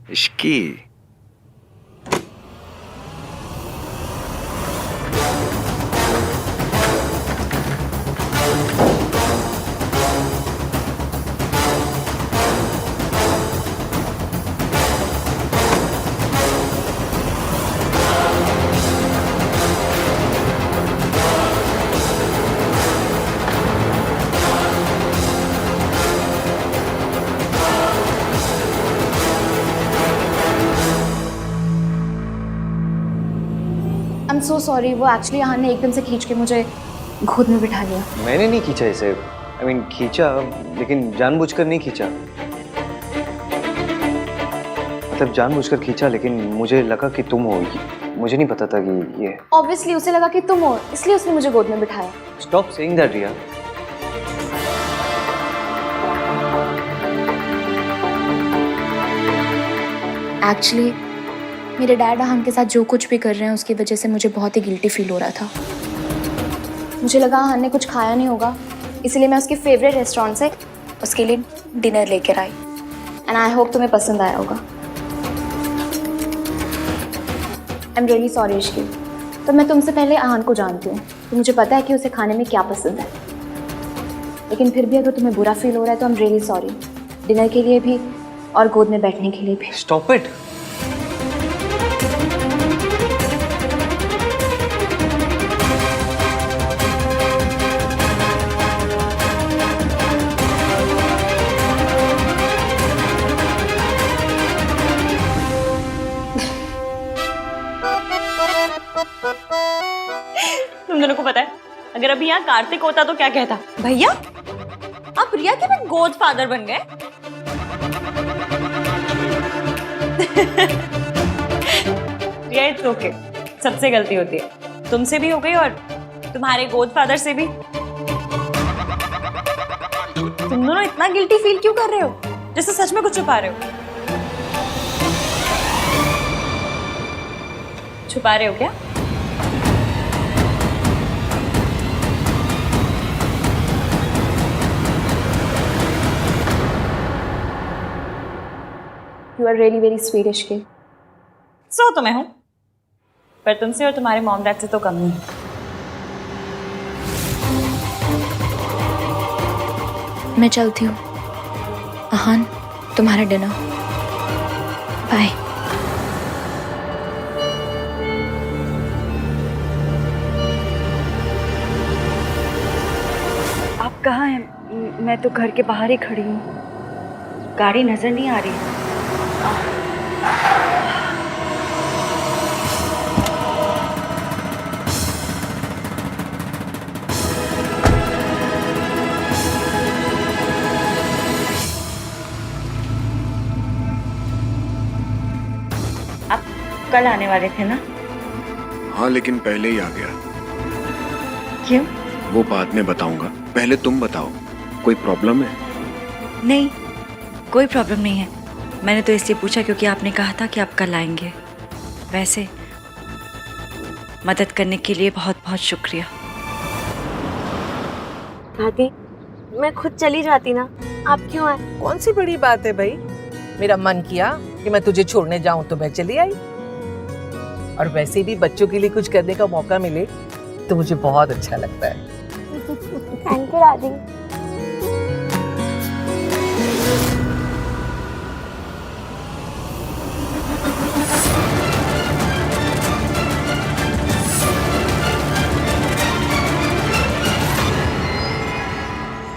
Speaker 8: Ishki,
Speaker 11: so sorry, वो एक्चुअली अहान ने एकदम से खींच के मुझे गोद में बिठा लिया।
Speaker 1: मैंने नहीं खींचा इसे, आई मीन खींचा, लेकिन जानबूझकर नहीं खींचा। मतलब जानबूझकर खींचा, लेकिन मुझे लगा कि तुम हो, मुझे नहीं पता था कि ये।
Speaker 11: ऑब्वियसली उसे लगा कि तुम हो, इसलिए उसने मुझे गोद में बिठाया।
Speaker 1: Stop saying that Riya.
Speaker 11: Actually मेरे डैड अहान के साथ जो कुछ भी कर रहे हैं उसकी वजह से मुझे बहुत ही गिल्टी फील हो रहा था। मुझे लगा अहान ने कुछ खाया नहीं होगा, इसलिए मैं उसके फेवरेट रेस्टोरेंट से उसके लिए डिनर लेकर आई। एंड आई होप तुम्हें पसंद आया होगा। आई एम रियली सॉरी इश्की। तो मैं तुमसे पहले अहान को जानती हूँ, तो मुझे पता है कि उसे खाने में क्या पसंद है। लेकिन फिर भी अगर तुम्हें बुरा फील हो रहा है तो आई एम रियली सॉरी, डिनर के लिए भी और गोद में बैठने के लिए भी।
Speaker 1: Stop it.
Speaker 2: तुम दोनों को पता है, अगर अभी यहाँ कार्तिक होता तो क्या कहता? भैया आप रिया के भी गोद फादर बन गए। रिया इट्स ओके, सबसे गलती होती है, तुमसे भी हो गई और तुम्हारे गोद फादर से भी। तुम दोनों इतना गिल्टी फील क्यों कर रहे हो, जैसे सच में कुछ छुपा रहे हो? छुपा रहे हो क्या?
Speaker 11: You are really very sweet Ishki.
Speaker 2: सो तो मैं हूं, पर तुमसे और तुम्हारे मॉम डैड से तो कम नहीं।
Speaker 11: मैं चलती हूँ। अहान, तुम्हारा डिनर। बाय।
Speaker 4: आप कहाँ हैं? मैं तो घर के बाहर ही खड़ी हूँ, गाड़ी नजर नहीं आ रही। आप कल आने वाले थे ना?
Speaker 5: हाँ, लेकिन पहले ही आ गया।
Speaker 4: क्यों?
Speaker 5: वो बाद में बताऊंगा, पहले तुम बताओ, कोई प्रॉब्लम है?
Speaker 4: नहीं, कोई प्रॉब्लम नहीं है। मैंने तो इसलिए पूछा क्योंकि आपने कहा था कि आप कल आएंगे। वैसे मदद करने के लिए बहुत बहुत शुक्रिया।
Speaker 12: दादी मैं खुद चली जाती ना, आप क्यों आए?
Speaker 7: कौन सी बड़ी बात है भाई, मेरा मन किया कि मैं तुझे छोड़ने जाऊं तो मैं चली आई। और वैसे भी बच्चों के लिए कुछ करने का मौका मिले तो मुझे बहुत अच्छा लगता है।
Speaker 12: थैंक यू दादी।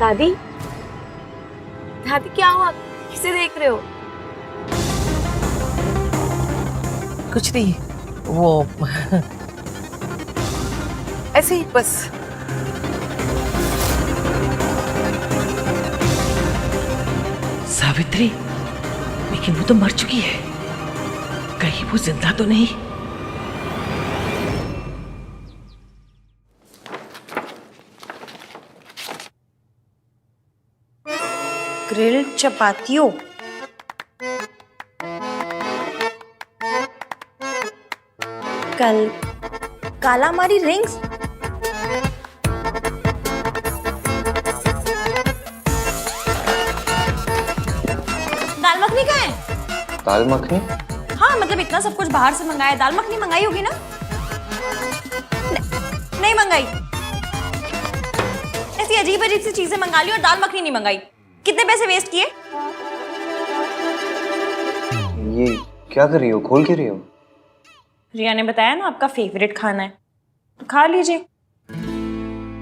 Speaker 12: दादी दादी क्या हुआ, किसे देख रहे हो?
Speaker 7: कुछ नहीं, वो ऐसे ही बस। सावित्री, लेकिन वो तो मर चुकी है, कहीं वो जिंदा तो नहीं?
Speaker 2: ग्रिल्ड चपातियों, कल कालामारी रिंग्स, दाल मखनी कहाँ है?
Speaker 1: दाल मखनी?
Speaker 2: हाँ मतलब इतना सब कुछ बाहर से मंगाया, दाल मखनी मंगाई होगी ना? नहीं मंगाई। ऐसी अजीब अजीब सी चीजें मंगा ली और दाल मखनी नहीं मंगाई। कितने पैसे वेस्ट किए?
Speaker 1: ये क्या कर रही हो, खोल के रही हो?
Speaker 2: रिया ने बताया ना आपका फेवरेट खाना है, तो खा लीजिए।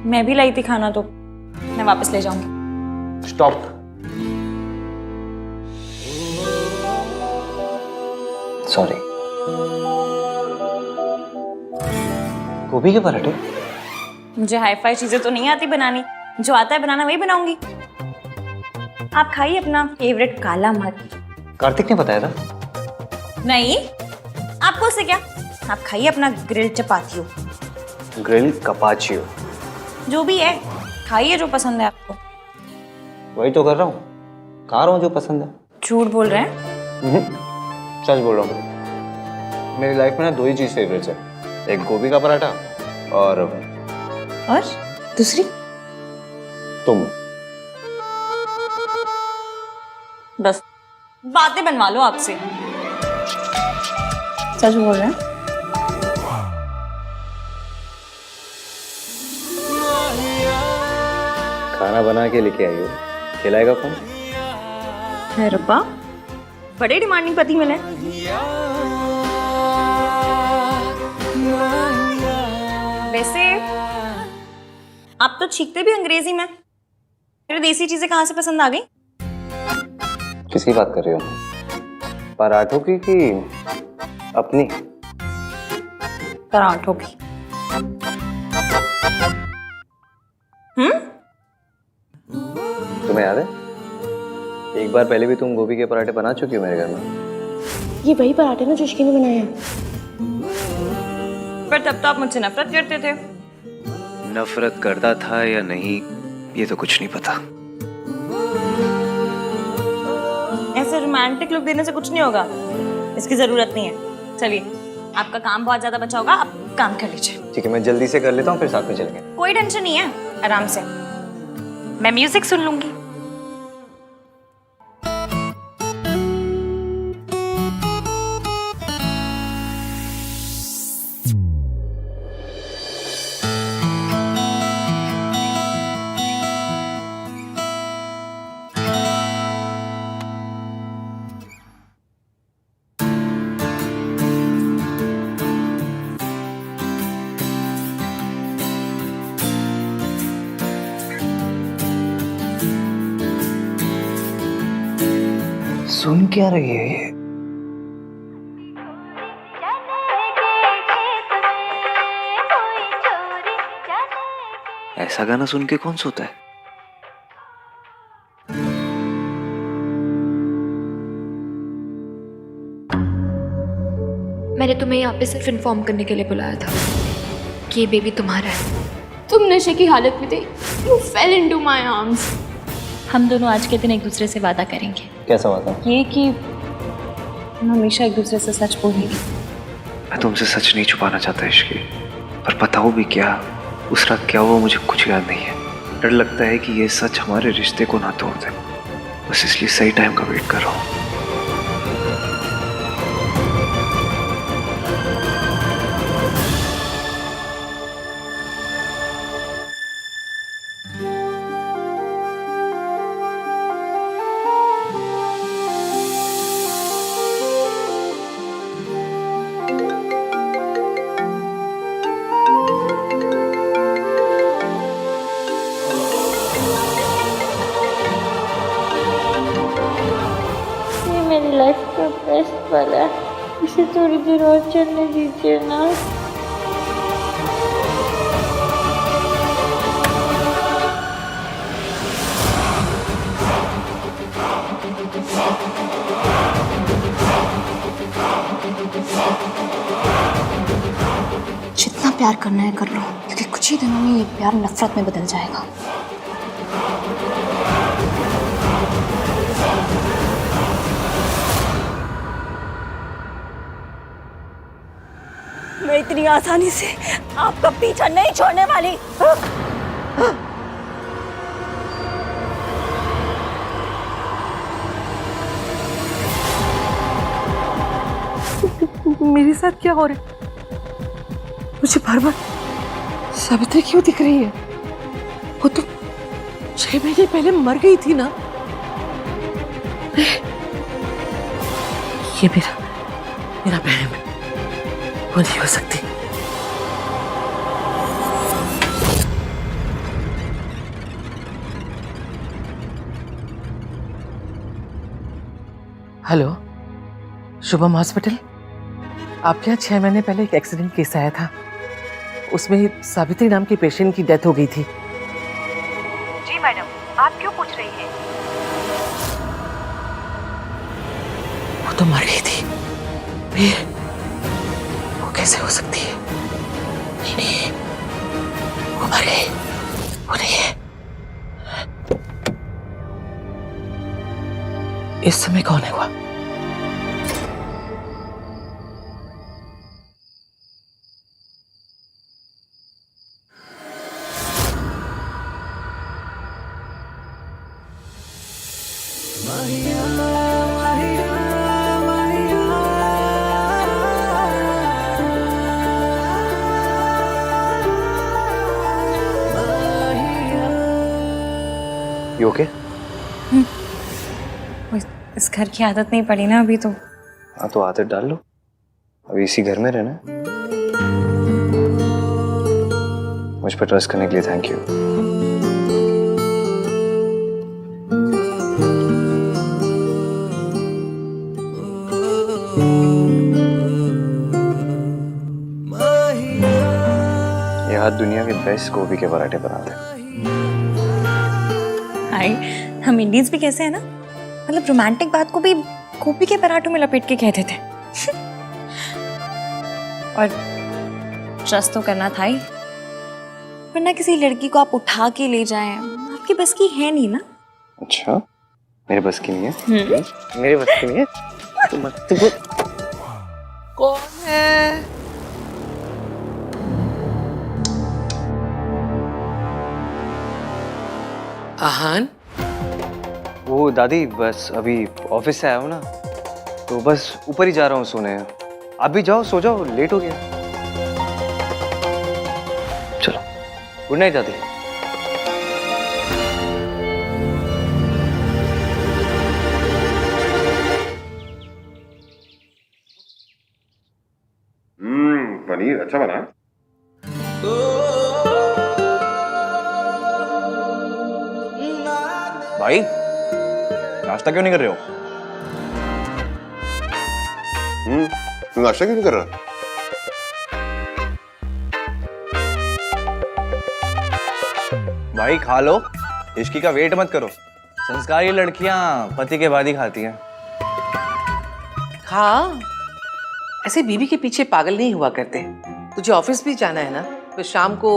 Speaker 2: मैं भी लाई थी खाना, तो मैं वापस ले जाऊंगी।
Speaker 1: स्टॉप। सॉरी। गोभी के पराठे?
Speaker 2: मुझे हाई फाई चीजें तो नहीं आती बनानी, जो आता है बनाना वही बनाऊंगी। आप खाइए अपना फेवरेट काला मर्च।
Speaker 1: कार्तिक ने बताया था।
Speaker 2: नहीं, आपको उससे क्या, आप खाइए अपना ग्रिल चपातियो,
Speaker 1: ग्रिल कपाचियो,
Speaker 2: जो भी है खाइए, जो पसंद है आपको।
Speaker 1: वही तो कर रहा हूँ, खा रहा हूँ जो पसंद है।
Speaker 2: झूठ बोल रहे हैं?
Speaker 1: सच बोल रहा हूँ। मेरी लाइफ में ना 2 ही चीज फेवरेट्स है, एक गोभी का पराठा और
Speaker 2: दूसरी
Speaker 1: तुम।
Speaker 2: बस बातें बनवा लो आपसे। सच बोल रहे हैं?
Speaker 1: खाना बना के लेके आई हो, खिलाएगा कौन?
Speaker 2: है रब्बा, बड़े डिमांडिंग पति मिले। वैसे आप तो छींकते भी अंग्रेजी में, फिर देसी चीजें कहाँ से पसंद आ गई?
Speaker 1: किसकी बात कर रही हो? पराठों की कि अपनी?
Speaker 2: पराठों की।
Speaker 1: तुम्हें याद है एक बार पहले भी तुम गोभी के पराठे बना चुकी हो मेरे घर में?
Speaker 2: ये वही पराठे ना जो इश्की ने बनाए हैं। पर तब तो आप मुझसे नफरत करते थे।
Speaker 8: नफरत करता था या नहीं ये तो कुछ नहीं पता।
Speaker 2: ऐसे रोमांटिक लुक देने से कुछ नहीं होगा, इसकी जरूरत नहीं है। चलिए, आपका काम बहुत ज्यादा बचा होगा, आप काम कर लीजिए।
Speaker 1: ठीक है, मैं जल्दी से कर लेता हूँ, फिर साथ में चलेंगे।
Speaker 2: कोई टेंशन नहीं है, आराम से। मैं म्यूजिक सुन लूंगी।
Speaker 1: सुन क्या रही है ये?
Speaker 8: ऐसा गाना सुन के कौन सोता है?
Speaker 12: मैंने तुम्हें यहाँ पे सिर्फ इन्फॉर्म करने के लिए बुलाया था कि ये बेबी तुम्हारा है।
Speaker 14: तुम नशे की हालत में थे, you fail into my arms.
Speaker 2: हम दोनों आज के दिन एक दूसरे से वादा करेंगे।
Speaker 1: कैसा वादा?
Speaker 2: ये कि हम हमेशा एक दूसरे से सच बोलेंगे।
Speaker 8: मैं तुमसे सच नहीं छुपाना चाहता इश्की, पर बताओ भी क्या, उस रात क्या हुआ मुझे कुछ याद नहीं है। डर लगता है कि ये सच हमारे रिश्ते को ना तोड़ दे, बस इसलिए सही टाइम का वेट कर रहा हूँ।
Speaker 14: मेरी लाइफ का बेस्ट वाला है, इसे थोड़ी देर और चलने दीजिए ना।
Speaker 11: जितना प्यार करना है कर लो, क्योंकि कुछ ही दिनों में ये प्यार नफरत में बदल जाएगा।
Speaker 10: मैं इतनी आसानी से आपका पीछा नहीं छोड़ने वाली।
Speaker 7: मेरे साथ क्या हो रहा है? मुझे बार बार सावित्री क्यों दिख रही है? वो तो 6 महीने पहले मर गई थी ना। ये मेरा बहन है, वो नहीं हो सकती। Hello, Shubham hospital. आपके यहाँ 6 महीने पहले एक एक्सीडेंट केस आया था, उसमें सावित्री नाम की पेशेंट की डेथ हो गई थी।
Speaker 12: जी मैडम, आप क्यों पूछ रही हैं?
Speaker 7: वो तो मर गई थी। वो कैसे हो सकती है? नहीं, वो मर गई। वो नहीं है। इस समय कौन है वो?
Speaker 1: You okay?
Speaker 2: इस घर की आदत नहीं पड़ी ना अभी तो।
Speaker 1: हाँ तो आदत डाल लो, अभी इसी घर में रहना है। मुझ पर ट्रस्ट करने के लिए थैंक यू। ये हाथ दुनिया के बेस्ट गोभी के पराठे बनाते हैं।
Speaker 2: हाय, हम इंडियंस भी कैसे है ना, मतलब रोमांटिक बात को भी गोभी के पराठों में लपेट के कहते थे। और ट्रस्ट तो करना था ही, वरना किसी लड़की को आप उठा के ले जाएं, आपकी बस की है नहीं ना।
Speaker 1: अच्छा, मेरे बस की नहीं है?
Speaker 7: मेरे बस की नहीं है? तो मत तू कौन है? आहान?
Speaker 1: वो दादी, बस अभी ऑफिस से आया हूँ ना, तो बस ऊपर ही जा रहा हूँ सोने। आप भी जाओ, सो जाओ, लेट हो गया। चलो, गुड नाइट दादी।
Speaker 5: पनीर अच्छा बना।
Speaker 3: भाई नाश्ता क्यों नहीं कर रहे हो?
Speaker 5: तू नाश्ता क्यों नहीं कर रहा?
Speaker 3: भाई खा लो, इश्की का वेट मत करो। संस्कारी लड़कियां पति के बाद ही खाती हैं।
Speaker 7: हाँ, ऐसे बीवी के पीछे पागल नहीं हुआ करते। तुझे ऑफिस भी जाना है ना, फिर शाम को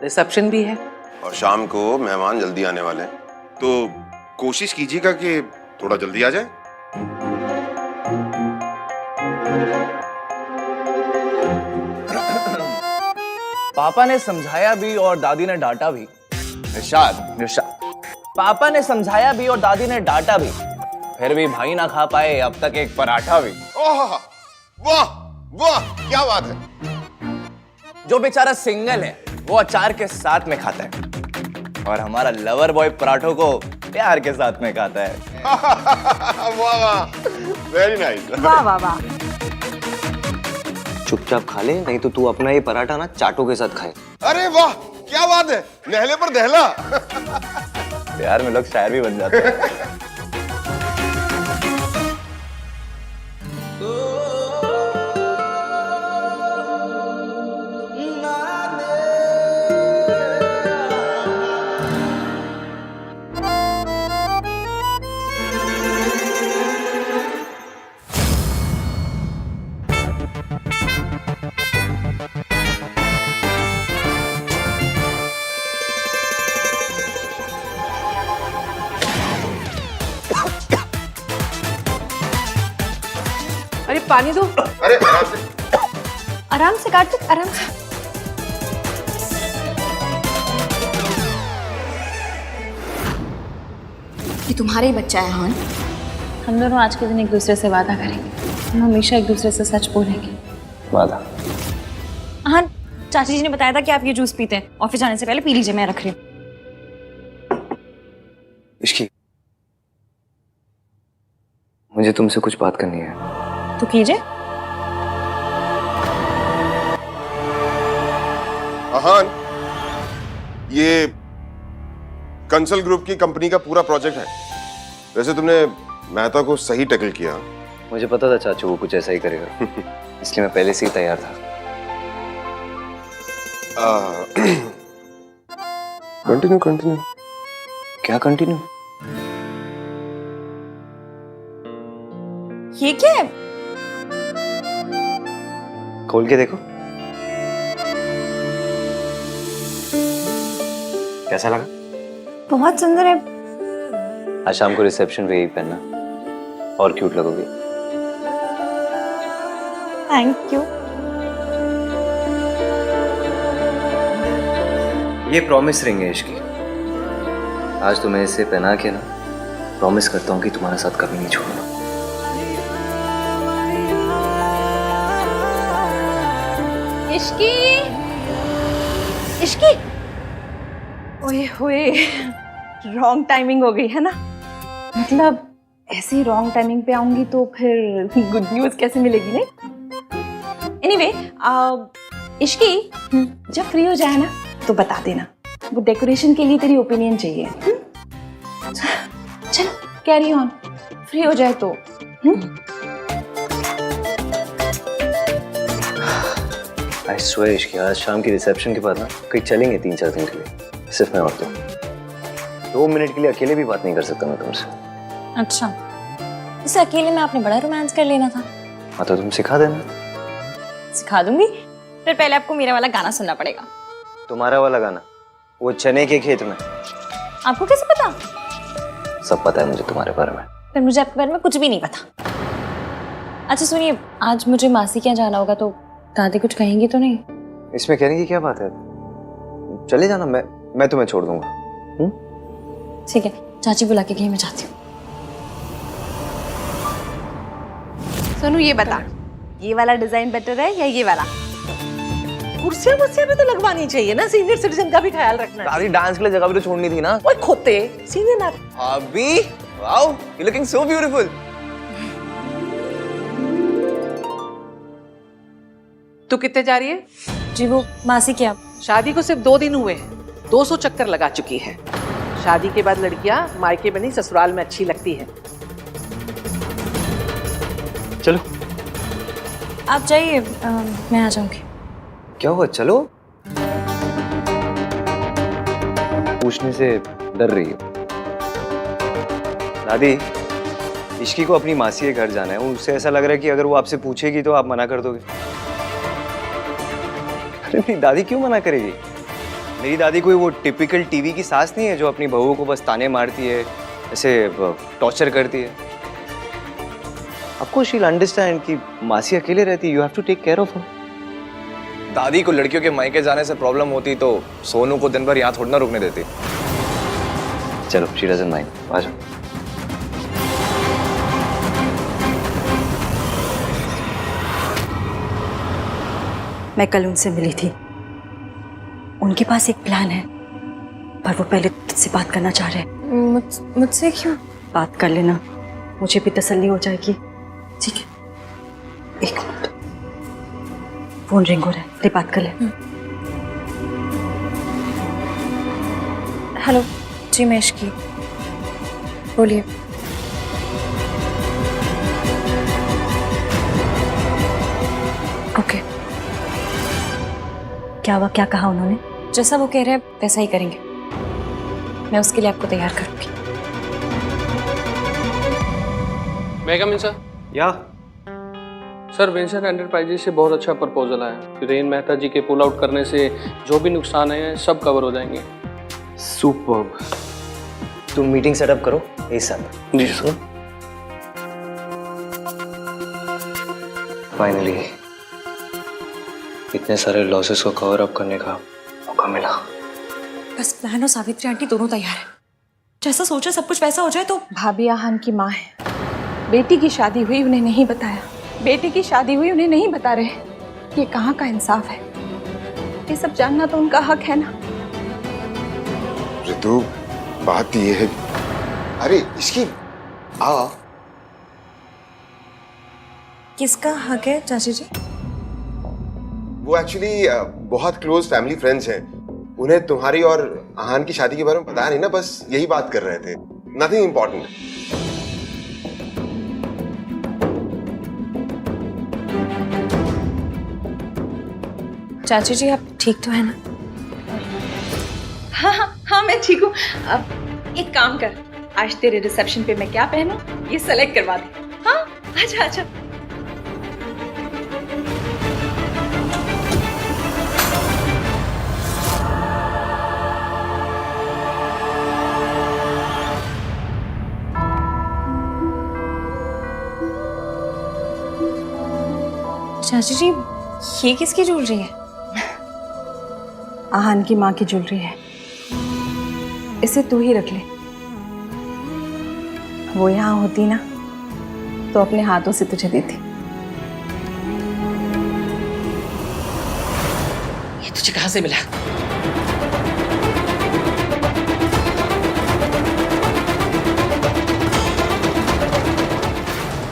Speaker 7: रिसेप्शन भी है।
Speaker 5: और शाम को मेहमान जल्दी आने वाले हैं, तो कोशिश कीजिएगा कि थोड़ा जल्दी आ जाए।
Speaker 3: पापा ने समझाया भी और दादी ने डांटा भी। निशाद, पापा ने समझाया भी और दादी ने डांटा भी, फिर भी भाई ना खा पाए अब तक एक पराठा भी।
Speaker 5: ओह, वाह वाह, क्या बात है।
Speaker 3: जो बेचारा सिंगल है वो अचार के साथ में खाता है, और हमारा लवर बॉय पराठों को प्यार के साथ में खाता है।
Speaker 5: वाह वाह, वेरी नाइस।
Speaker 2: वाह वाह वाह।
Speaker 1: चुपचाप खा ले, नहीं तो तू अपना ये पराठा ना चाटों के साथ खाए।
Speaker 5: अरे वाह, क्या बात है, नहले पर दहला।
Speaker 3: प्यार में लोग शायर भी बन जाते हैं।
Speaker 7: अरे पानी दो।
Speaker 5: अरे
Speaker 2: आराम से काट, आराम से।
Speaker 11: ये तुम्हारा ही बच्चा है हान।
Speaker 2: हम दोनों आज के दिन एक दूसरे से वादा करेंगे, हम हमेशा एक दूसरे से सच बोलेंगे।
Speaker 1: वादा?
Speaker 2: हाँ, चाची जी ने बताया था कि आप ये जूस पीते हैं, ऑफिस जाने से पहले पी लीजिए, मैं रख रही हूँ।
Speaker 1: इश्की, मुझे तुमसे कुछ बात करनी है।
Speaker 2: तो कीजिए।
Speaker 5: आहान, ये कंसल ग्रुप की कंपनी का पूरा प्रोजेक्ट है। वैसे तुमने मेहता को सही टैकल किया।
Speaker 1: मुझे पता था चाचू वो कुछ ऐसा ही करेगा, इसलिए मैं पहले से ही तैयार था।
Speaker 5: Continue continue.
Speaker 1: क्या कंटिन्यू?
Speaker 2: ये क्या है?
Speaker 1: खोल के देखो। कैसा लगा?
Speaker 2: बहुत सुंदर है।
Speaker 1: आज शाम को रिसेप्शन पे यही पहनना और क्यूट लगोगी।
Speaker 2: Thank you.
Speaker 1: ये प्रॉमिस रिंग है इसकी। आज तुम्हें इसे पहना के ना प्रॉमिस करता हूँ कि तुम्हारा साथ कभी नहीं छोड़ूंगा।
Speaker 2: इश्की, इश्की, ओए होए, रॉन्ग टाइमिंग हो गई है ना। मतलब ऐसी रॉन्ग टाइमिंग पे आऊंगी तो फिर गुड न्यूज कैसे मिलेगी नहीं। एनीवे, इश्की, जब फ्री हो जाए ना तो बता देना। वो डेकोरेशन के लिए तेरी ओपिनियन चाहिए। चलो कैरी ऑन, फ्री हो जाए तो।
Speaker 1: आई स्वेयर इश्की, आज शाम की रिसेप्शन के बाद ना कहीं चलेंगे 3-4 दिन के लिए, सिर्फ मैं और तुम। 2 मिनट के लिए अकेले भी बात नहीं कर सकता मैं तुमसे।
Speaker 2: अच्छा, इसे अकेले में आपने बड़ा रोमांस कर लेना था।
Speaker 1: हाँ तो तुम सिखा देना।
Speaker 2: सिखा दूंगी, फिर पहले आपको मेरा वाला गाना सुनना पड़ेगा।
Speaker 1: तुम्हारा वाला गाना? वो चने के खेत में।
Speaker 2: आपको कैसे पता?
Speaker 1: सब पता है मुझे तुम्हारे बारे में।
Speaker 2: फिर मुझे आपके बारे में कुछ भी नहीं पता। अच्छा सुनिए, आज मुझे मासी के यहाँ जाना होगा तो दादी कुछ कहेंगी तो नहीं?
Speaker 1: इसमें कहने की क्या बात है, चले जाना, मैं तुम्हें छोड़ दूंगा।
Speaker 2: ठीक है, चाची बुला के गई, मैं जाती हूँ। सोनू ये बता, ये वाला डिजाइन बेटर है या ये वाला?
Speaker 7: कुर्सियां वुर्सियां भी तो लगवानी चाहिए ना, सीनियर सिटीजन का भी ख्याल रखना है।
Speaker 3: दादी डांस के लिए जगह भी तो छोड़नी थी ना।
Speaker 7: ओए खोते, सीनियर ना।
Speaker 3: अभी wow, you looking so beautiful.
Speaker 7: तू कितने जा रही है?
Speaker 2: जी वो मासी क्या,
Speaker 7: शादी को सिर्फ 2 दिन हुए हैं, 200 चक्कर लगा चुकी है। शादी के बाद लड़कियां मायके में नहीं ससुराल में अच्छी लगती है।
Speaker 1: चलो
Speaker 2: आप जाइए, मैं आ जाऊंगी।
Speaker 1: क्या हुआ, चलो। पूछने से डर रही हो दादी? इश्की को अपनी मासी के घर जाना है, उससे ऐसा लग रहा है कि अगर वो आपसे पूछेगी तो आप मना कर दोगे। अरे मेरी दादी क्यों मना करेगी? मेरी दादी कोई वो टिपिकल टीवी की सास नहीं है जो अपनी बहू को बस ताने मारती है, ऐसे टॉर्चर करती है। आपको शील अंडरस्टैंड कि मासी अकेले रहती है, you have to take care of her.
Speaker 3: दादी को लड़कियों के मायके जाने से प्रॉब्लम होती तो सोनू को दिन भर यहाँ थोड़ा ना रुकने देती।
Speaker 1: चलो, शी डजंट माइंड, आ जाओ।
Speaker 4: मैं कल उनसे मिली थी, उनके पास एक प्लान है, पर वो पहले तुझसे बात करना चाह रहे हैं।
Speaker 2: मुझसे क्यों?
Speaker 4: बात कर लेना, मुझे भी तसल्ली हो जाएगी।
Speaker 2: ठीक है,
Speaker 4: 1 मिनट, फोन रिंग हो रहा है, ले बात कर ले।
Speaker 2: हेलो जी, मैं इश्की, बोलिए। ओके,
Speaker 4: क्या हुआ, क्या कहा उन्होंने?
Speaker 2: जैसा वो कह रहे हैं वैसा ही करेंगे। मैं उसके लिए आपको तैयार करूंगी।
Speaker 15: मैं कम इन सर?
Speaker 1: या
Speaker 15: सर, वेंचर एंटरप्राइजेज से बहुत अच्छा प्रपोजल आया। हिरेन मेहता जी के पुल आउट करने से जो भी नुकसान है सब कवर हो जाएंगे।
Speaker 1: सुपर्ब। तुम मीटिंग सेटअप करो इस साथ।
Speaker 15: जी सर।
Speaker 1: फाइनली इतने सारे लॉसेस को कवर अप करने का मौका मिला।
Speaker 2: बस बहन और सावित्री आंटी दोनों तैयार हैं। जैसा सोचा सब कुछ वैसा हो जाए तो। भाभी आहान की माँ है, बेटी की शादी हुई उन्हें नहीं बताया, बेटी की शादी हुई उन्हें नहीं बता रहे। ये कहाँ का इंसाफ है? ये सब जानना तो उनका हक है ना।
Speaker 5: ऋतु, बात ये है, अरे इसकी आ।
Speaker 2: किसका हक है चाची जी?
Speaker 5: वो एक्चुअली बहुत क्लोज फैमिली फ्रेंड्स हैं। उन्हें तुम्हारी और आहान की शादी के बारे में पता नहीं ना, बस यही बात कर रहे थे, नथिंग इम्पोर्टेंट।
Speaker 2: चाची जी आप ठीक तो है ना?
Speaker 10: हाँ हाँ हाँ मैं ठीक हूँ। अब एक काम कर, आज तेरे रिसेप्शन पे मैं क्या पहनूं ये सेलेक्ट करवा दे। हाँ आजा आजा।
Speaker 2: चाची जी ये किसकी ज्वेलरी है?
Speaker 10: आहान की माँ की ज्वेलरी है, इसे तू ही रख ले। वो यहाँ होती ना तो अपने हाथों से तुझे देती।
Speaker 7: ये तुझे कहाँ से मिला?